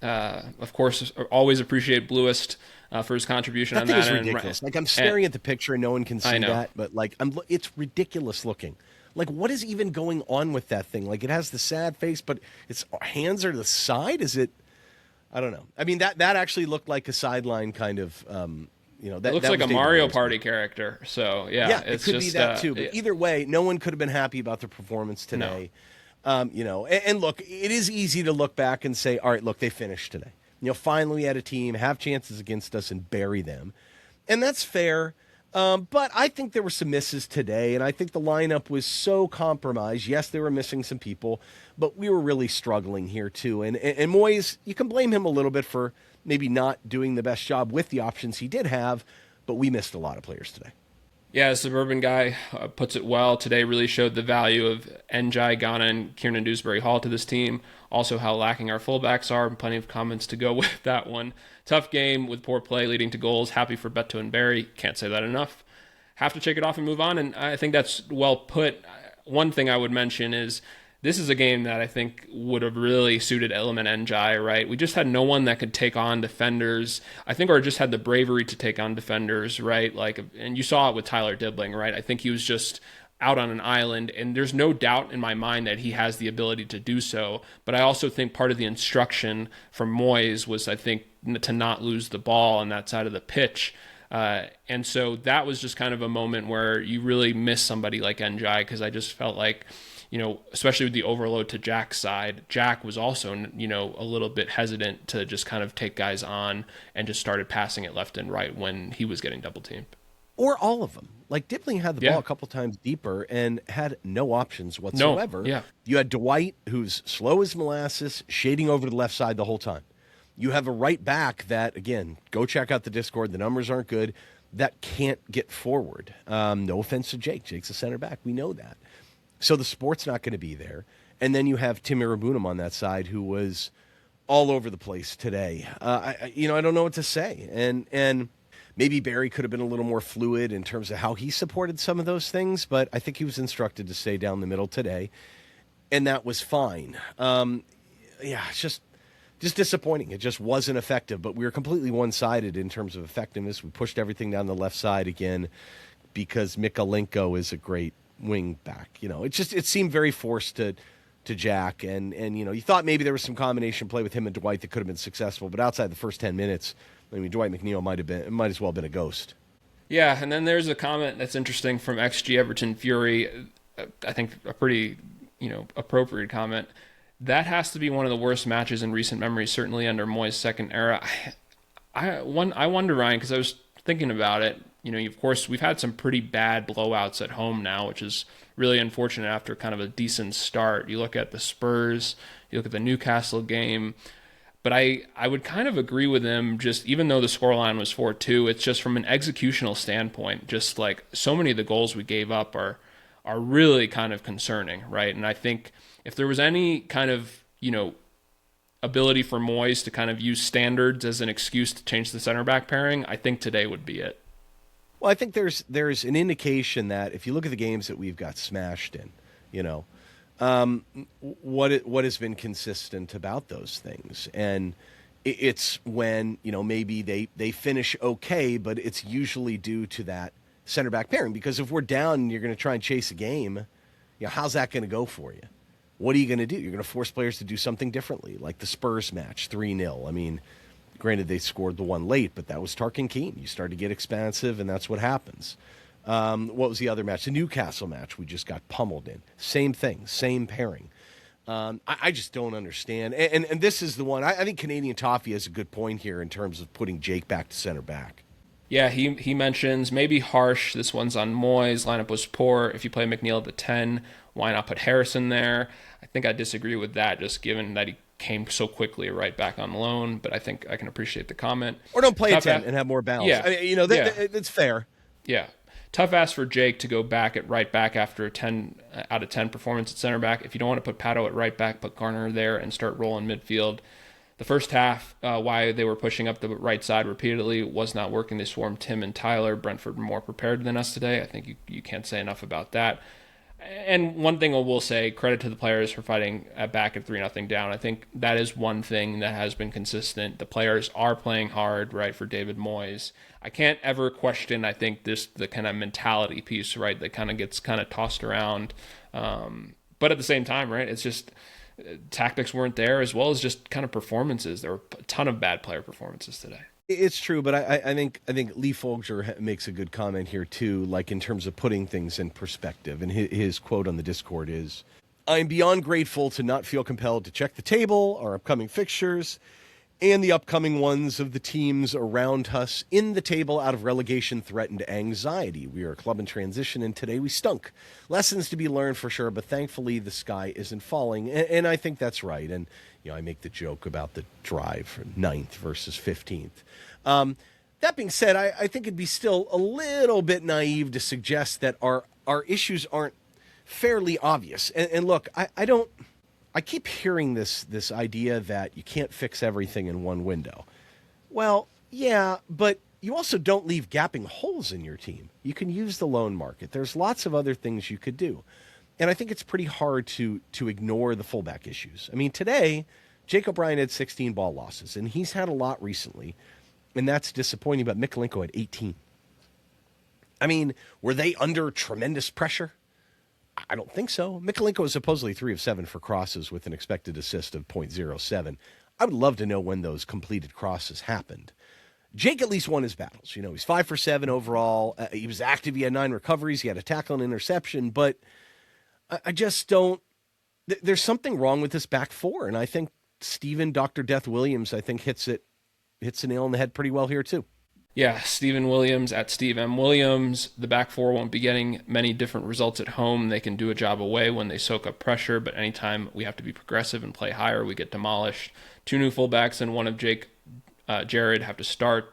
Of course, always appreciate Bluest for his contribution on that. That thing is ridiculous. I'm staring at the picture and no one can see that, but it's ridiculous looking. What is even going on with that thing? It has the sad face, but its hands are to the side. Is it? I don't know. I mean, that actually looked like a sideline kind of. That looks like a Mario Party character. So yeah, it could be that too. But either way, no one could have been happy about the performance today. No. And look, it is easy to look back and say, all right, look, they finished today. Finally we had a team have chances against us and bury them. And that's fair. But I think there were some misses today, and I think the lineup was so compromised. Yes, they were missing some people, but we were really struggling here too. And Moyes, you can blame him a little bit for maybe not doing the best job with the options he did have, but we missed a lot of players today. Yeah, the Suburban guy puts it well. Today really showed the value of Njai, Ghana, and Kieran Dewsbury Hall to this team. Also how lacking our fullbacks are. Plenty of comments to go with that one. Tough game with poor play leading to goals. Happy for Beto and Barry. Can't say that enough. Have to shake it off and move on, and I think that's well put. One thing I would mention is this is a game that I think would have really suited Element Njai, right? We just had no one that could take on defenders, I think, or just had the bravery to take on defenders, right? Like, and you saw it with Tyler Dibbling, right? I think he was just out on an island, and there's no doubt in my mind that he has the ability to do so. But I also think part of the instruction from Moyes was, I think, to not lose the ball on that side of the pitch. And so that was just kind of a moment where you really miss somebody like Njai, because I just felt like, especially with the overload to Jack's side, Jack was also, a little bit hesitant to just kind of take guys on and just started passing it left and right when he was getting double teamed. Or all of them. Like Dibbling had the ball a couple times deeper and had no options whatsoever. No. Yeah. You had Dwight, who's slow as molasses, shading over to the left side the whole time. You have a right back that, again, go check out the Discord. The numbers aren't good. That can't get forward. No offense to Jake. Jake's a center back. We know that. So the support's not going to be there. And then you have Tim Irabunam on that side, who was all over the place today. I don't know what to say. And maybe Barry could have been a little more fluid in terms of how he supported some of those things, but I think he was instructed to stay down the middle today, and that was fine. It's just disappointing. It just wasn't effective, but we were completely one-sided in terms of effectiveness. We pushed everything down the left side again because Mykolenko is a great wing back. It seemed very forced to Jack, and you thought maybe there was some combination play with him and Dwight that could have been successful, but outside the first 10 minutes, Dwight McNeil might as well have been a ghost. Yeah, and then there's a comment that's interesting from XG Everton Fury. I think a pretty, appropriate comment. That has to be one of the worst matches in recent memory, certainly under Moyes' second era. I wonder, Ryan, because I was thinking about it. Of course, we've had some pretty bad blowouts at home now, which is really unfortunate after kind of a decent start. You look at the Spurs, you look at the Newcastle game. But I would kind of agree with him, just even though the scoreline was 4-2, it's just from an executional standpoint, just like so many of the goals we gave up are really kind of concerning, right? And I think if there was any kind of, ability for Moyes to kind of use standards as an excuse to change the center back pairing, I think today would be it. Well, I think there's an indication that if you look at the games that we've got smashed in, what has been consistent about those things, and it's when maybe they finish okay, but it's usually due to that center back pairing. Because if we're down and you're going to try and chase a game, how's that going to go for you? What are you going to do? You're going to force players to do something differently, like the Spurs match 3-0. I mean, granted they scored the one late, but that was Tarkowski Keane. You start to get expansive, and that's what happens. What was the other match? The Newcastle match we just got pummeled in. Same thing, same pairing. I just don't understand. And this is the one. I think Canadian Toffee has a good point here in terms of putting Jake back to center back. Yeah, he mentions maybe harsh. This one's on Moyes. Lineup was poor. If you play McNeil at the 10, why not put Harrison there? I think I disagree with that, just given that he came so quickly right back on loan. But I think I can appreciate the comment. Or don't play at 10 and have more balance. Yeah, it's fair. Yeah. Tough ask for Jake to go back at right back after a 10 out of 10 performance at center back. If you don't want to put Pato at right back, put Garner there and start rolling midfield. The first half, why they were pushing up the right side repeatedly was not working. They swarmed Tim and Tyler. Brentford were more prepared than us today. I think you can't say enough about that. And one thing I will say, credit to the players for fighting back at 3-0 down. I think that is one thing that has been consistent. The players are playing hard, right, for David Moyes. I can't ever question, I think, the kind of mentality piece, right, that kind of gets kind of tossed around. But at the same time, right, it's just tactics weren't there, as well as just kind of performances. There were a ton of bad player performances today. It's true, but I think Lee Folger makes a good comment here too, like in terms of putting things in perspective. And his quote on the Discord is, "I'm beyond grateful to not feel compelled to check the table, our upcoming fixtures, and the upcoming ones of the teams around us in the table out of relegation threatened anxiety. We are a club in transition, and today we stunk. Lessons to be learned for sure, but thankfully the sky isn't falling." And I think that's right. And I make the joke about the drive for 9th versus 15th. That being said, I think it'd be still a little bit naive to suggest that our issues aren't fairly obvious. And look, I keep hearing this idea that you can't fix everything in one window. Well, yeah, but you also don't leave gaping holes in your team. You can use the loan market. There's lots of other things you could do. And I think it's pretty hard to ignore the fullback issues. I mean, today, Jake O'Brien had 16 ball losses, and he's had a lot recently, and that's disappointing, but Mykolenko had 18. I mean, were they under tremendous pressure? I don't think so. Mykolenko is supposedly 3 of 7 for crosses with an expected assist of .07. I would love to know when those completed crosses happened. Jake at least won his battles. He's 5 for 7 overall. He was active. He had 9 recoveries. He had a tackle and interception, but I just don't. There's something wrong with this back four, and I think Stephen Dr. Death Williams, I think, hits the nail on the head pretty well here too. Yeah, Stephen Williams at Steve M. Williams. The back four won't be getting many different results at home. They can do a job away when they soak up pressure, but anytime we have to be progressive and play higher, we get demolished. 2 new fullbacks and one of Jared have to start.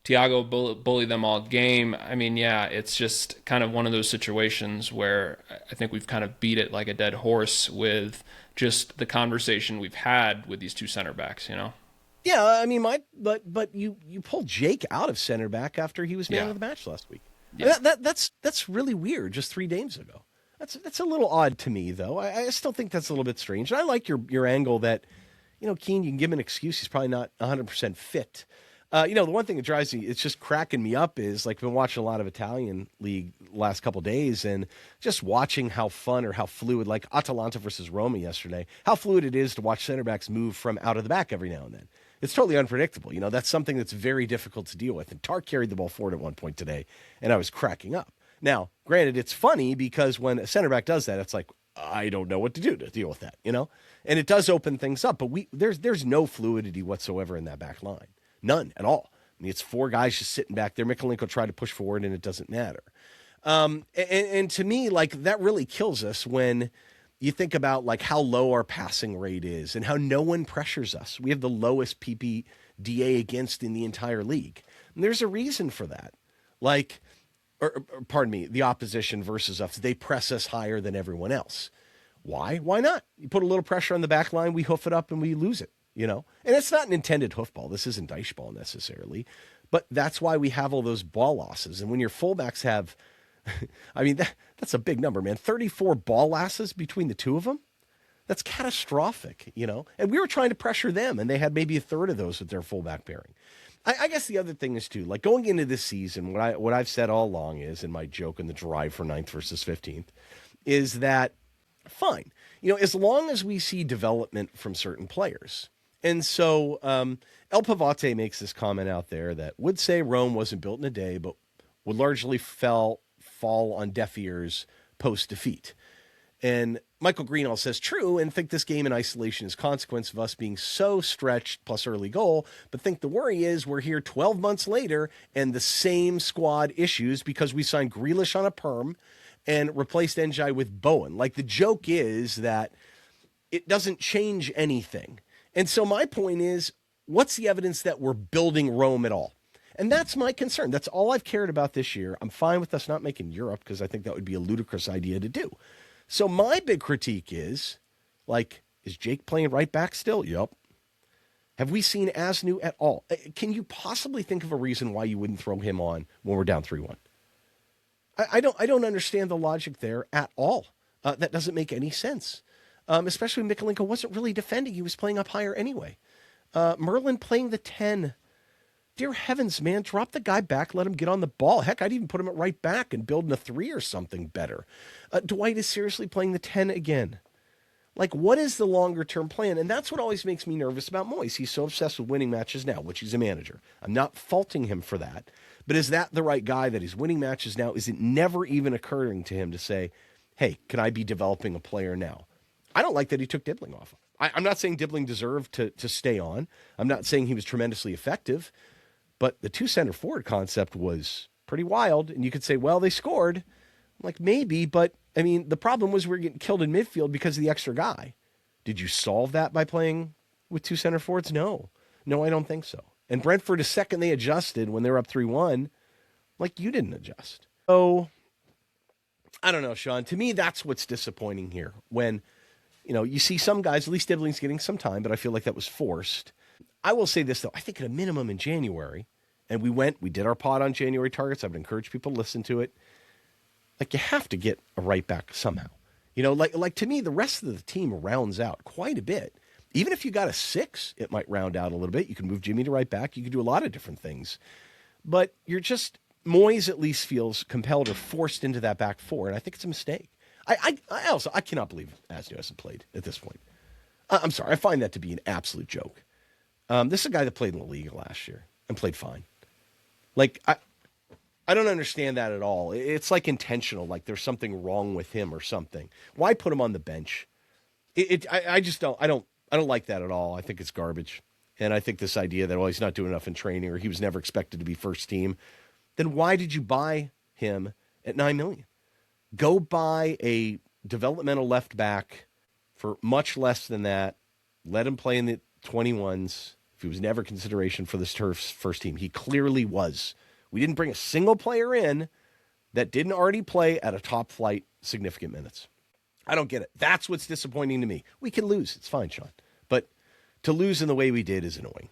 Thiago bully them all game. I mean, yeah, it's just kind of one of those situations where I think we've kind of beat it like a dead horse with just the conversation we've had with these 2 center backs, Yeah, I mean, but you pulled Jake out of center back after he was man of the match last week. Yeah. That's really weird. Just 3 games ago. That's a little odd to me, though. I still think that's a little bit strange. And I like your angle that, Keane, you can give him an excuse. He's probably not 100% fit. The one thing that drives me, it's just cracking me up is, like, I've been watching a lot of Italian league last couple of days and just watching how fun or how fluid, like Atalanta versus Roma yesterday, how fluid it is to watch center backs move from out of the back every now and then. It's totally unpredictable. That's something that's very difficult to deal with. And Tark carried the ball forward at one point today, and I was cracking up. Now, granted, it's funny because when a center back does that, it's like, I don't know what to do to deal with that, And it does open things up, but there's no fluidity whatsoever in that back line. None at all. I mean, it's 4 guys just sitting back there. Mykolenko tried to push forward, and it doesn't matter. And to me, like, that really kills us when you think about, like, how low our passing rate is and how no one pressures us. We have the lowest PPDA against in the entire league. And there's a reason for that. Like, or pardon me, the opposition versus us. They press us higher than everyone else. Why? Why not? You put a little pressure on the back line, we hoof it up, and we lose it. And it's not an intended hoofball. This isn't dice ball necessarily, but that's why we have all those ball losses. And when your fullbacks have, I mean, that's a big number, man. 34 ball losses between the 2 of them. That's catastrophic, And we were trying to pressure them, and they had maybe a third of those with their fullback pairing. I guess the other thing is too, like, going into this season, what I've said all along is, in my joke in the drive for 9th versus 15th, is that fine, as long as we see development from certain players. And so El Pavate makes this comment out there that would say Rome wasn't built in a day, but would largely fall on deaf ears post-defeat. And Michael Greenall says true, and think this game in isolation is consequence of us being so stretched plus early goal, but think the worry is we're here 12 months later and the same squad issues because we signed Grealish on a perm and replaced Njai with Bowen. Like, the joke is that it doesn't change anything. And so my point is, what's the evidence that we're building Rome at all? And that's my concern. That's all I've cared about this year. I'm fine with us not making Europe because I think that would be a ludicrous idea to do. So my big critique is, like, is Jake playing right back still? Yep. Have we seen Asnu at all? Can you possibly think of a reason why you wouldn't throw him on when we're down 3-1? I don't understand the logic there at all. That doesn't make any sense. Especially when Mykolenko wasn't really defending. He was playing up higher anyway. Merlin playing the 10. Dear heavens, man, drop the guy back, let him get on the ball. Heck, I'd even put him at right back and build in a 3 or something better. Dwight is seriously playing the 10 again. Like, what is the longer-term plan? And that's what always makes me nervous about Moyes. He's so obsessed with winning matches now, which he's a manager. I'm not faulting him for that. But is that the right guy that he's winning matches now? Is it never even occurring to him to say, hey, can I be developing a player now? I don't like that he took Dibbling off. I'm not saying Dibbling deserved to stay on. I'm not saying he was tremendously effective. But the 2 center forward concept was pretty wild. And you could say, well, they scored. I'm like, maybe. But, I mean, the problem was we were getting killed in midfield because of the extra guy. Did you solve that by playing with 2 center forwards? No. No, I don't think so. And Brentford, the second they adjusted when they were up 3-1, like, you didn't adjust. So, I don't know, Sean. To me, that's what's disappointing here. When, you see some guys, at least Dibbling's getting some time, but I feel like that was forced. I will say this, though. I think at a minimum in January, and we did our pod on January targets. I would encourage people to listen to it. Like, you have to get a right back somehow. Like to me, the rest of the team rounds out quite a bit. Even if you got a 6, it might round out a little bit. You can move Jimmy to right back. You can do a lot of different things. But Moyes at least feels compelled or forced into that back 4, and I think it's a mistake. I cannot believe Asnu hasn't played at this point. I'm sorry. I find that to be an absolute joke. This is a guy that played in the league last year and played fine. Like, I don't understand that at all. It's like intentional, like there's something wrong with him or something. Why put him on the bench? I just don't. I don't like that at all. I think it's garbage. And I think this idea that, he's not doing enough in training or he was never expected to be first team, then why did you buy him at $9 million? Go buy a developmental left back for much less than that. Let him play in the 21s. If he was never consideration for this Turf's first team, he clearly was. We didn't bring a single player in that didn't already play at a top flight significant minutes. I don't get it. That's what's disappointing to me. We can lose. It's fine, Sean. But to lose in the way we did is annoying.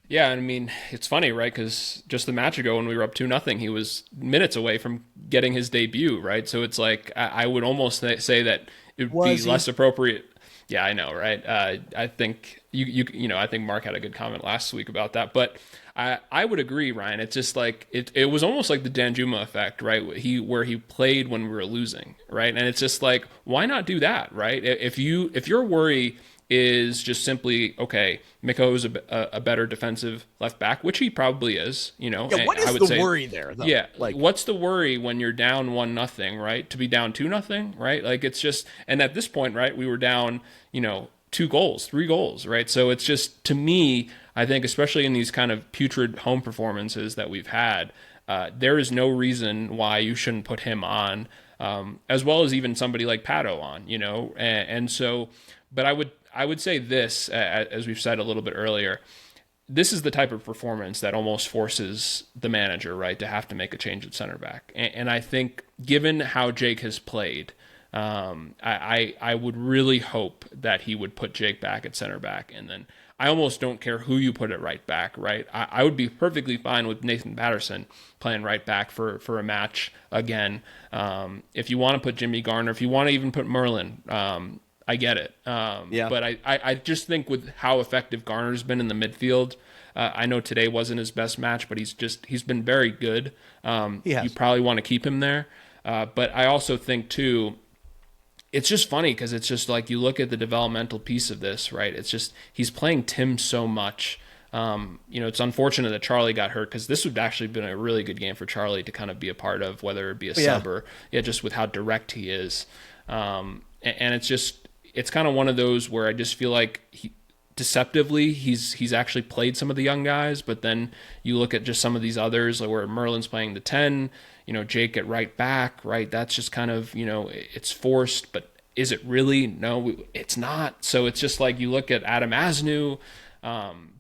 Yeah, I mean, it's funny, right? Because just the match ago when we were up 2-0, he was minutes away from getting his debut, right? So it's like I would almost say that it would be less appropriate. Yeah, I know, right? I think I think Mark had a good comment last week about that, but I would agree, Ryan. It's just like it was almost like the Danjuma effect, right? Where he played when we were losing, right? And it's just like, why not do that, right? If your worry is just simply, okay, Miko is a better defensive left back, which he probably is, Yeah, what is the worry there, though? Yeah, like, what's the worry when you're down 1-0, right? To be down 2-0, right? Like, it's just, and at this point, right, we were down, 3 goals, right? So it's just, to me, I think, especially in these kind of putrid home performances that we've had, there is no reason why you shouldn't put him on, as well as even somebody like Pato on, and so, but I would say this, as we've said a little bit earlier, this is the type of performance that almost forces the manager, right, to have to make a change at center back. And I think, given how Jake has played, I would really hope that he would put Jake back at center back. And then I almost don't care who you put at right back, right? I would be perfectly fine with Nathan Patterson playing right back for a match again. If you want to put Jimmy Garner, if you want to even put Merlin, I get it. But I just think with how effective Garner's been in the midfield, I know today wasn't his best match, but he's been very good. You probably want to keep him there. But I also think, too, it's just funny because it's just like you look at the developmental piece of this, right? It's just he's playing Tim so much. It's unfortunate that Charlie got hurt because this would actually been a really good game for Charlie to kind of be a part of, whether it be a sub or just with how direct he is. And it's kind of one of those where I just feel like deceptively he's actually played some of the young guys, but then you look at just some of these others, like where Merlin's playing the 10, Jake at right back, right? That's just kind of, it's forced, but is it really? No, it's not. So it's just like you look at Adam Asnu,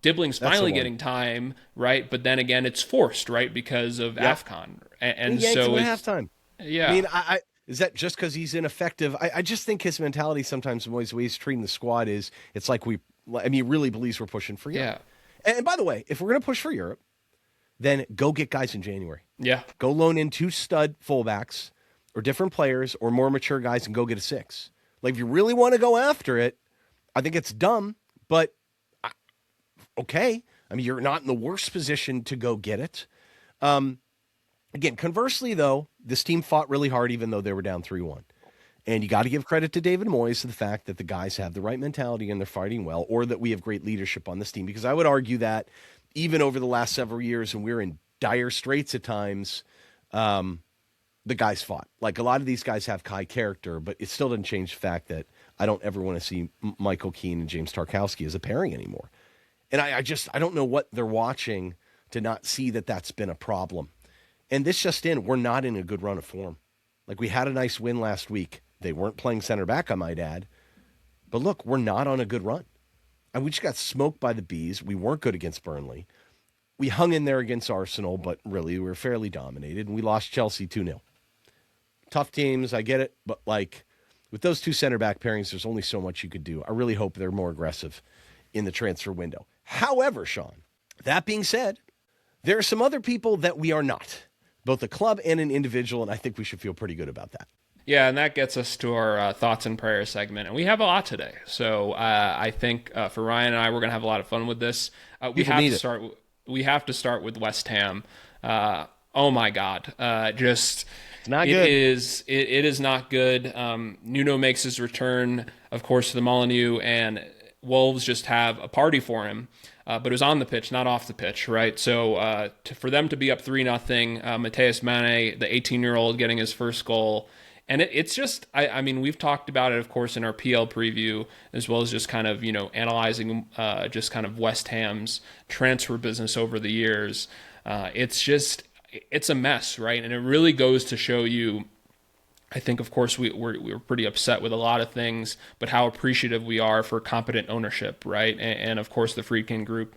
Dibling's finally getting time, right? But then again, it's forced, right? Because of AFCON. And so it's halftime. Yeah. I mean, is that just because he's ineffective? I just think his mentality sometimes, the way he's treating the squad is, it's like he really believes we're pushing for Europe. Yeah. And by the way, if we're going to push for Europe, then go get guys in January. Yeah. Go loan in 2 stud fullbacks or different players or more mature guys and go get a 6. Like, if you really want to go after it, I think it's dumb, but okay. I mean, you're not in the worst position to go get it. Again, conversely, though, this team fought really hard, even though they were down 3-1. And you got to give credit to David Moyes for the fact that the guys have the right mentality and they're fighting well, or that we have great leadership on this team. Because I would argue that even over the last several years, when we're in dire straits at times, the guys fought. Like, a lot of these guys have high character, but it still doesn't change the fact that I don't ever want to see Michael Keane and James Tarkowski as a pairing anymore. And I don't know what they're watching to not see that that's been a problem. And this just in, we're not in a good run of form. Like, we had a nice win last week. They weren't playing center back, I might add. But look, we're not on a good run. And we just got smoked by the Bees. We weren't good against Burnley. We hung in there against Arsenal, but really we were fairly dominated. And we lost Chelsea 2-0. Tough teams, I get it. But, like, with those 2 center back pairings, there's only so much you could do. I really hope they're more aggressive in the transfer window. However, Sean, that being said, there are some other people that we are not. Both a club and an individual, and I think we should feel pretty good about that. Yeah, and that gets us to our thoughts and prayers segment, and we have a lot today. So I think for Ryan and I, we're gonna have a lot of fun with this. We People have need to it. start. We have to start with West Ham. Oh my God! Just It's not it good. is. It is not good. Nuno makes his return, of course, to the Molineux, and Wolves just have a party for him. But it was on the pitch, not off the pitch, right? So for them to be up 3-0, Mateus Mane, the 18-year-old, getting his first goal. And it's just, I mean, we've talked about it, of course, in our PL preview, as well as just kind of, analyzing just kind of West Ham's transfer business over the years. It's a mess, right? And it really goes to show you, I think, of course, we were pretty upset with a lot of things, but how appreciative we are for competent ownership, right? And of course, the Friedkin Group,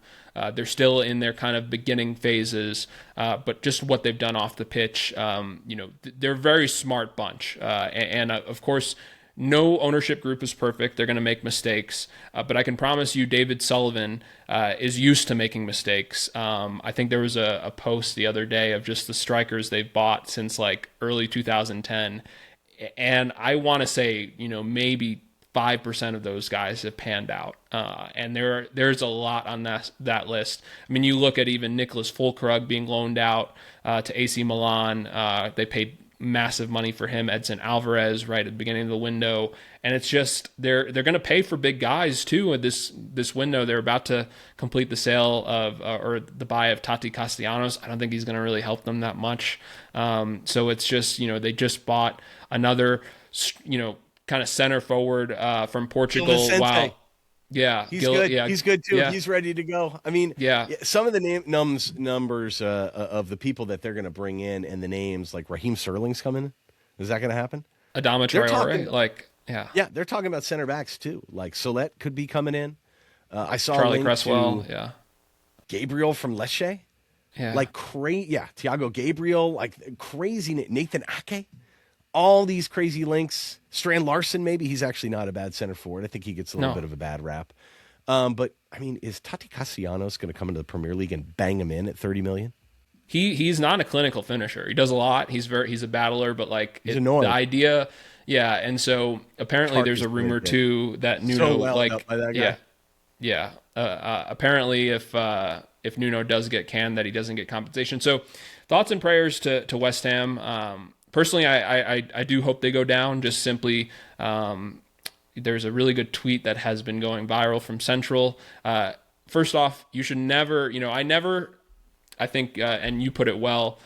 they're still in their kind of beginning phases, but just what they've done off the pitch, they're a very smart bunch. Of course, no ownership group is perfect. They're going to make mistakes. But I can promise you, David Sullivan is used to making mistakes. I think there was a post the other day of just the strikers they've bought since like early 2010. And I want to say, maybe 5% of those guys have panned out. And there's a lot on that list. I mean, you look at even Nicholas Fulkrug being loaned out to AC Milan. They paid massive money for him, Edson Alvarez, right at the beginning of the window. And it's just they're going to pay for big guys too at this window. They're about to complete the sale of or the buy of Tati Castellanos. I don't think he's going to really help them that much. So it's just, they just bought another, kind of center forward from Gil Portugal. Vicente. Wow. Yeah. He's good. Yeah. He's good too. Yeah. He's ready to go. I mean, Yeah. yeah, some of the numbers of the people that they're going to bring in and the names, like Raheem Sterling's coming. Is that going to happen? Adama They're Traore. talking. Like, yeah. Yeah, they're talking about center backs too. Like Solette could be coming in. I saw a Charlie link Cresswell. to Yeah. Gabriel from Lecce. Yeah. Like crazy. Yeah, Thiago Gabriel. Like crazy. Nathan Ake. All these crazy links. Strand Larson, maybe he's actually not a bad center forward. I think he gets a little No. bit of a bad rap. But I mean, is Tati Castellanos going to come into the Premier League and bang him in at 30 million? He's not a clinical finisher. He does a lot. He's a battler, but like He's annoying. the idea, yeah. And so apparently Tark there's is a rumor good, too that Nuno so well up by that guy. yeah. Apparently if Nuno does get canned, that he doesn't get compensation. So thoughts and prayers to West Ham. Personally, I do hope they go down. Just simply. There's a really good tweet that has been going viral from Central. First off, you should never, I think, and you put it well,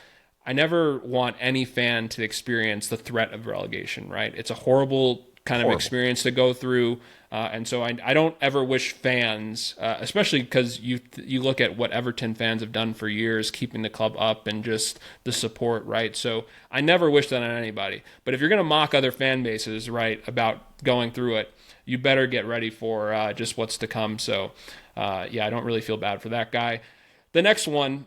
I never want any fan to experience the threat of relegation, right? It's a horrible kind of experience to go through. And so I don't ever wish fans, especially because you look at what Everton fans have done for years, keeping the club up and just the support, right? So I never wish that on anybody. But if you're going to mock other fan bases, right, about going through it, you better get ready for just what's to come. So, I don't really feel bad for that guy. The next one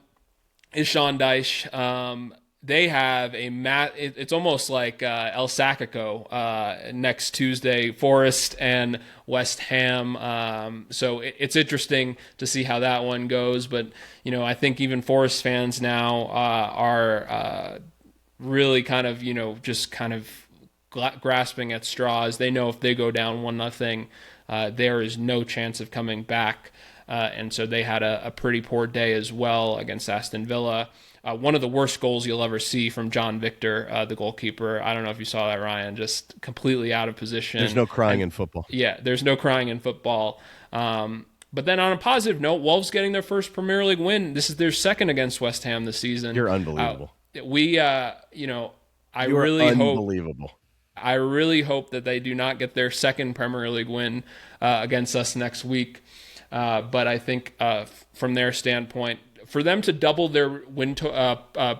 is Sean Dyche. They have it's almost like El Sacico next Tuesday, Forest and West Ham. So it's interesting to see how that one goes. But, I think even Forest fans now are really kind of, just kind of grasping at straws. They know if they go down 1-0, there is no chance of coming back. And so they had a pretty poor day as well against Aston Villa. One of the worst goals you'll ever see from John Victor, the goalkeeper. I don't know if you saw that, Ryan, just completely out of position. There's no crying in football. Yeah, there's no crying in football. But then on a positive note, Wolves getting their first Premier League win. This is their second against West Ham this season. You're unbelievable. I really hope that they do not get their second Premier League win against us next week. But I think from their standpoint, for them to double their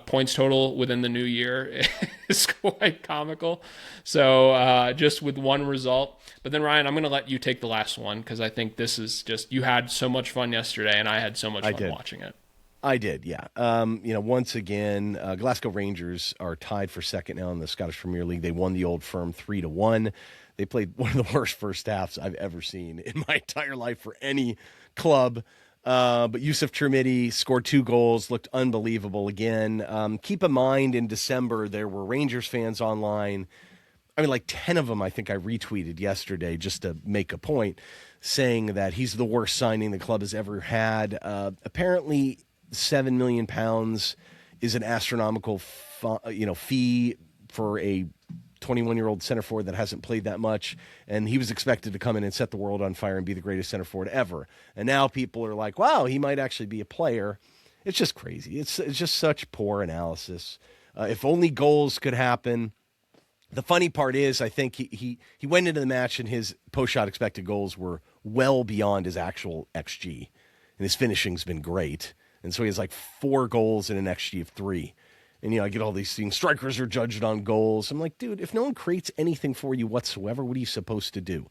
points total within the new year is quite comical. So just with one result. But then, Ryan, I'm going to let you take the last one because I think this is just, you had so much fun yesterday and I had so much fun watching it. I did, yeah. Once again, Glasgow Rangers are tied for second now in the Scottish Premier League. They won the Old Firm 3-1. They played one of the worst first halves I've ever seen in my entire life for any club. But Yusuf Chermiti scored 2 goals, looked unbelievable again. Keep in mind, in December, there were Rangers fans online I mean, like 10 of them, I think I retweeted yesterday just to make a point, saying that he's the worst signing the club has ever had. Apparently, £7 million is an astronomical fee for a 21-year-old center forward that hasn't played that much, and he was expected to come in and set the world on fire and be the greatest center forward ever. And now people are like, wow, he might actually be a player. It's just crazy. It's just such poor analysis. If only goals could happen. The funny part is, I think he went into the match and his post-shot expected goals were well beyond his actual XG. And his finishing's been great. And so he has like 4 goals and an XG of 3. And, I get all these things. Strikers are judged on goals. I'm like, dude, if no one creates anything for you whatsoever, what are you supposed to do?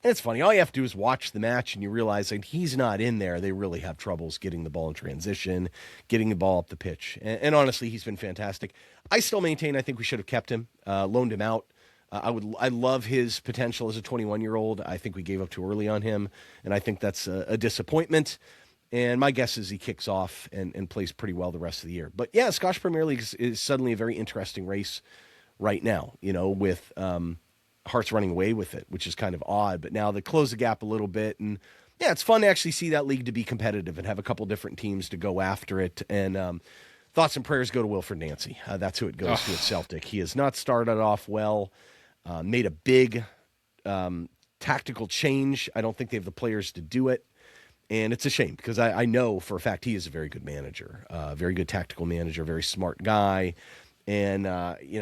And it's funny. All you have to do is watch the match and you realize that he's not in there. They really have troubles getting the ball in transition, getting the ball up the pitch. And honestly, he's been fantastic. I still maintain I think we should have kept him, loaned him out. I love his potential as a 21-year-old. I think we gave up too early on him, and I think that's a disappointment. And my guess is he kicks off and plays pretty well the rest of the year. But yeah, Scottish Premier League is suddenly a very interesting race right now, with Hearts running away with it, which is kind of odd. But now they close the gap a little bit. And yeah, it's fun to actually see that league to be competitive and have a couple different teams to go after it. And thoughts and prayers go to Wilfred Nancy. That's who it goes to at Celtic. He has not started off well, made a big tactical change. I don't think they have the players to do it. And it's a shame because I know for a fact he is a very good manager, very good tactical manager, very smart guy. And,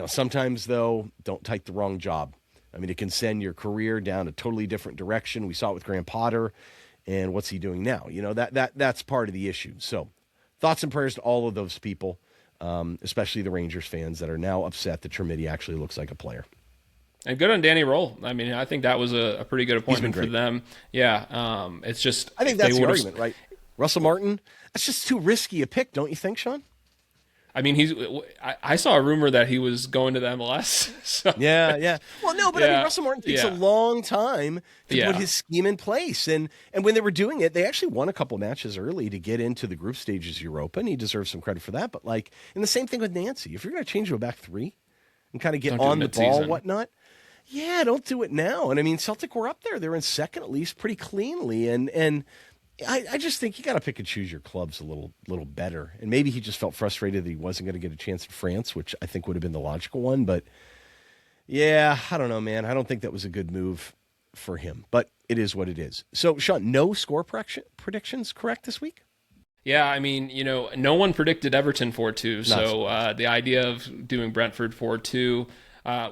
sometimes, though, don't take the wrong job. I mean, it can send your career down a totally different direction. We saw it with Graham Potter, and what's he doing now? That's part of the issue. So thoughts and prayers to all of those people, especially the Rangers fans that are now upset that Tremidi actually looks like a player. And good on Danny Roll. I mean, I think that was a pretty good appointment for them. Yeah, it's just... I think that's the argument, right? Russell Martin, that's just too risky a pick, don't you think, Sean? I mean, I saw a rumor that he was going to the MLS. So. Yeah. Well, no, but I mean, Russell Martin takes a long time to put his scheme in place. And when they were doing it, they actually won a couple matches early to get into the group stages of Europa, and he deserves some credit for that. But, and the same thing with Nancy. If you're going to change to a back 3 and kind of get on the ball, whatnot, don't do it now. And, I mean, Celtic were up there. They're in second, at least, pretty cleanly. And I just think you got to pick and choose your clubs a little better. And maybe he just felt frustrated that he wasn't going to get a chance in France, which I think would have been the logical one. But yeah, I don't know, man. I don't think that was a good move for him. But it is what it is. So, Sean, no score predictions correct this week? Yeah, I mean, no one predicted Everton 4-2. So the idea of doing Brentford 4-2.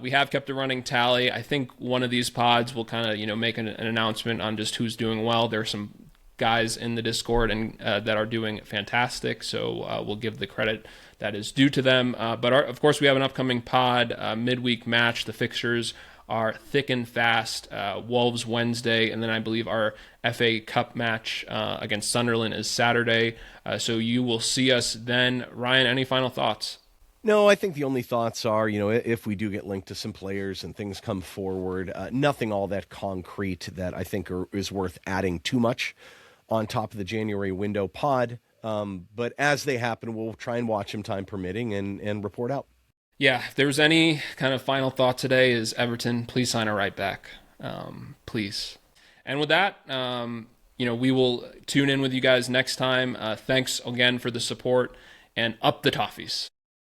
We have kept a running tally. I think one of these pods will kind of, make an announcement on just who's doing well. There are some guys in the Discord and that are doing fantastic, so we'll give the credit that is due to them. But of course, we have an upcoming pod, midweek match. The fixtures are thick and fast. Wolves Wednesday, and then I believe our FA Cup match against Sunderland is Saturday. So you will see us then. Ryan, any final thoughts? No, I think the only thoughts are, if we do get linked to some players and things come forward, nothing all that concrete that I think is worth adding too much on top of the January window pod. But as they happen, we'll try and watch them time permitting and report out. Yeah, if there's any kind of final thought today is Everton, please sign a right back. Please. And with that, we will tune in with you guys next time. Thanks again for the support, and up the Toffees.